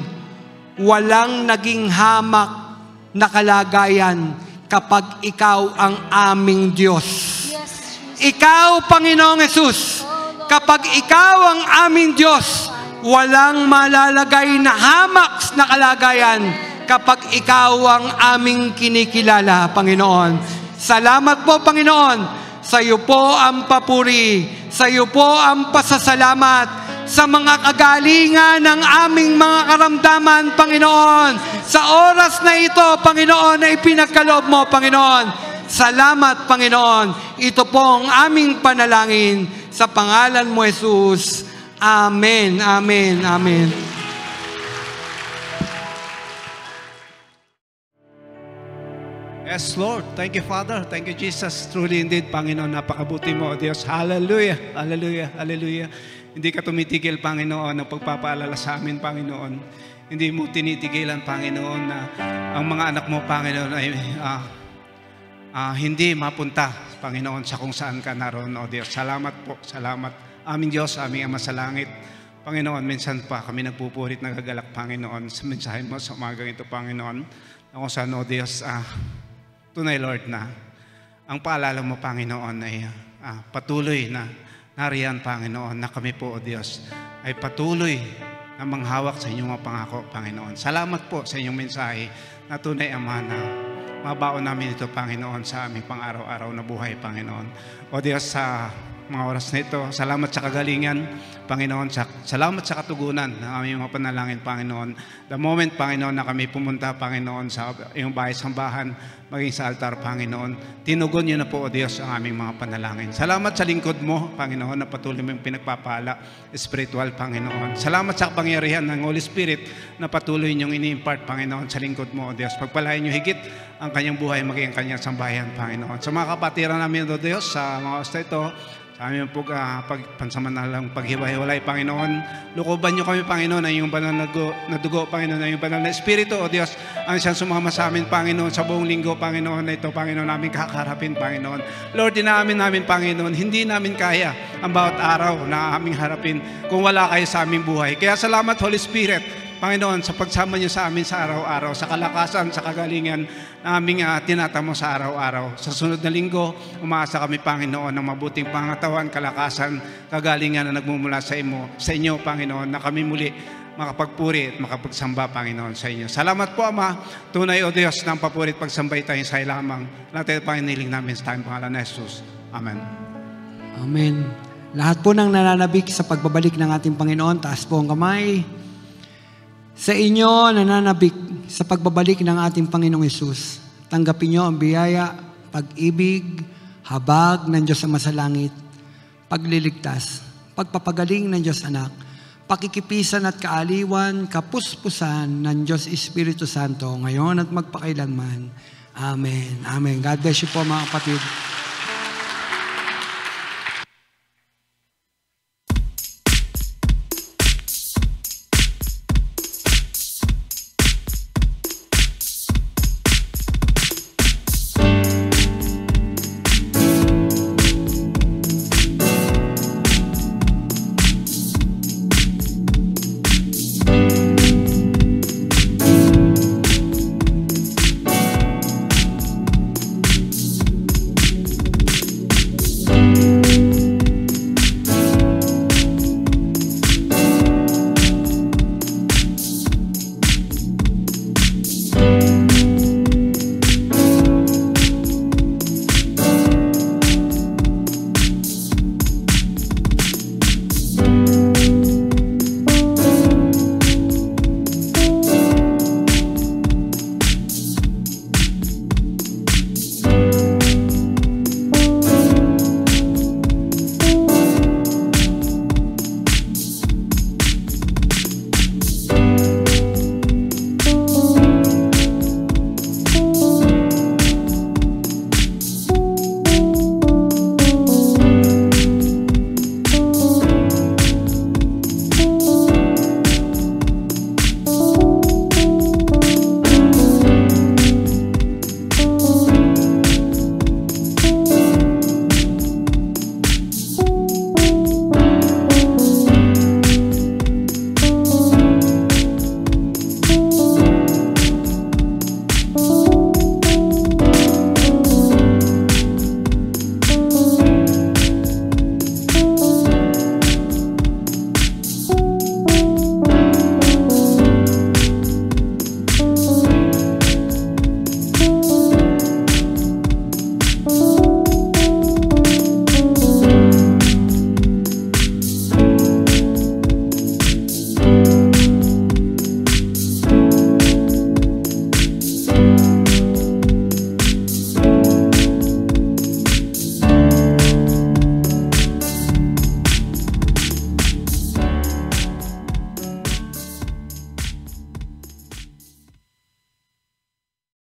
walang naging hamak na kalagayan kapag ikaw ang aming Diyos. Ikaw, Panginoong Jesus, kapag ikaw ang aming Diyos, walang malalagay na hamak na kalagayan kapag ikaw ang aming kinikilala, Panginoon. Salamat po, Panginoon. Sa iyo po ang papuri. Sa iyo po ang pasasalamat sa mga kagalingan ng aming mga karamdaman, Panginoon. Sa oras na ito, Panginoon, na ipinagkaloob mo, Panginoon. Salamat, Panginoon. Ito po ang aming panalangin sa pangalan mo, Jesus. Amen, amen, amen. Yes, Lord. Thank you, Father. Thank you, Jesus. Truly indeed, Panginoon, napakabuti mo, O Diyos. Hallelujah, hallelujah, hallelujah. Hindi ka tumitigil, Panginoon, ng pagpapaalala sa amin, Panginoon. Hindi mo tinitigilan, Panginoon, na ang mga anak mo, Panginoon, ay hindi mapunta, Panginoon, sa kung saan ka naroon, O Diyos. Salamat po, salamat. Aming Diyos, aming Ama sa langit. Panginoon, minsan pa kami nagpupurit, nagagalak, Panginoon, sa mensahe mo sa umagang ito, Panginoon, na kung saan, O Diyos, tunay, Lord, na ang paalala mo, Panginoon, ay patuloy na nariyan, Panginoon, na kami po, O Diyos, ay patuloy na manghawak sa inyong mga pangako, Panginoon. Salamat po sa inyong mensahe na tunay, Ama, na mabaon namin ito, Panginoon, sa aming pang-araw-araw na buhay, Panginoon. O Diyos, sa mga oras na ito, salamat sa kagalingan, Panginoon, salamat sa katugunan ng aming mga panalangin, Panginoon. The moment, Panginoon, na kami pumunta, Panginoon, sa iyong bahay-sambahan, maging sa altar, Panginoon, tinugon niyo na po, O Diyos, ang aming mga panalangin. Salamat sa lingkod mo, Panginoon, na patuloy mong pinagpapala, spiritual, Panginoon. Salamat sa kapangyarihan ng Holy Spirit na patuloy niyong ini-impart, Panginoon, sa lingkod mo, O Diyos. Pagpalain niyo higit ang kanyang buhay, maging ang kanyang sambayan, Panginoon. Sa mga kapatiran namin, O Diyos, sa mga oras na ito, sa aming pansamanalang paghiwa-hiwalay, Panginoon, lukuban niyo kami, Panginoon, ang iyong banal na dugo, Panginoon, ang iyong banal na Espiritu, O Diyos, ang siyang sumama sa amin, Panginoon, sa buong linggo, Panginoon, na ito, Panginoon, namin kakaharapin, Panginoon. Lord, dinaamin namin, Panginoon, hindi namin kaya ang bawat araw na aming harapin kung wala kayo sa aming buhay. Kaya salamat, Holy Spirit, Panginoon, sa pagsama niyo sa amin sa araw-araw, sa kalakasan, sa kagalingan na aming tinatamo sa araw-araw. Sa sunod na linggo, umaasa kami, Panginoon, ng mabuting pangatawan, kalakasan, kagalingan na nagmumula sa inyo, Panginoon, na kami muli makapagpuri at makapagsamba, Panginoon, sa inyo. Salamat po, Ama. Tunay, O Diyos, ng papuri at pagsambay tayo sa lamang. Natin panginiling namin sa tayong pangalan na Jesus. Amen. Amen. Lahat po ng nananabik sa pagbabalik ng ating Panginoon, taas po ang kamay. Sa inyo nananabik sa pagbabalik ng ating Panginoong Hesus, tanggapin niyo ang biyaya, pag-ibig, habag ng Diyos Ama sa langit, pagliligtas, pagpapagaling ng Diyos Anak, pakikipisan at kaaliwan, kapuspusan ng Diyos Espiritu Santo, ngayon at magpakailanman. Amen. Amen. God bless you po, mga kapatid.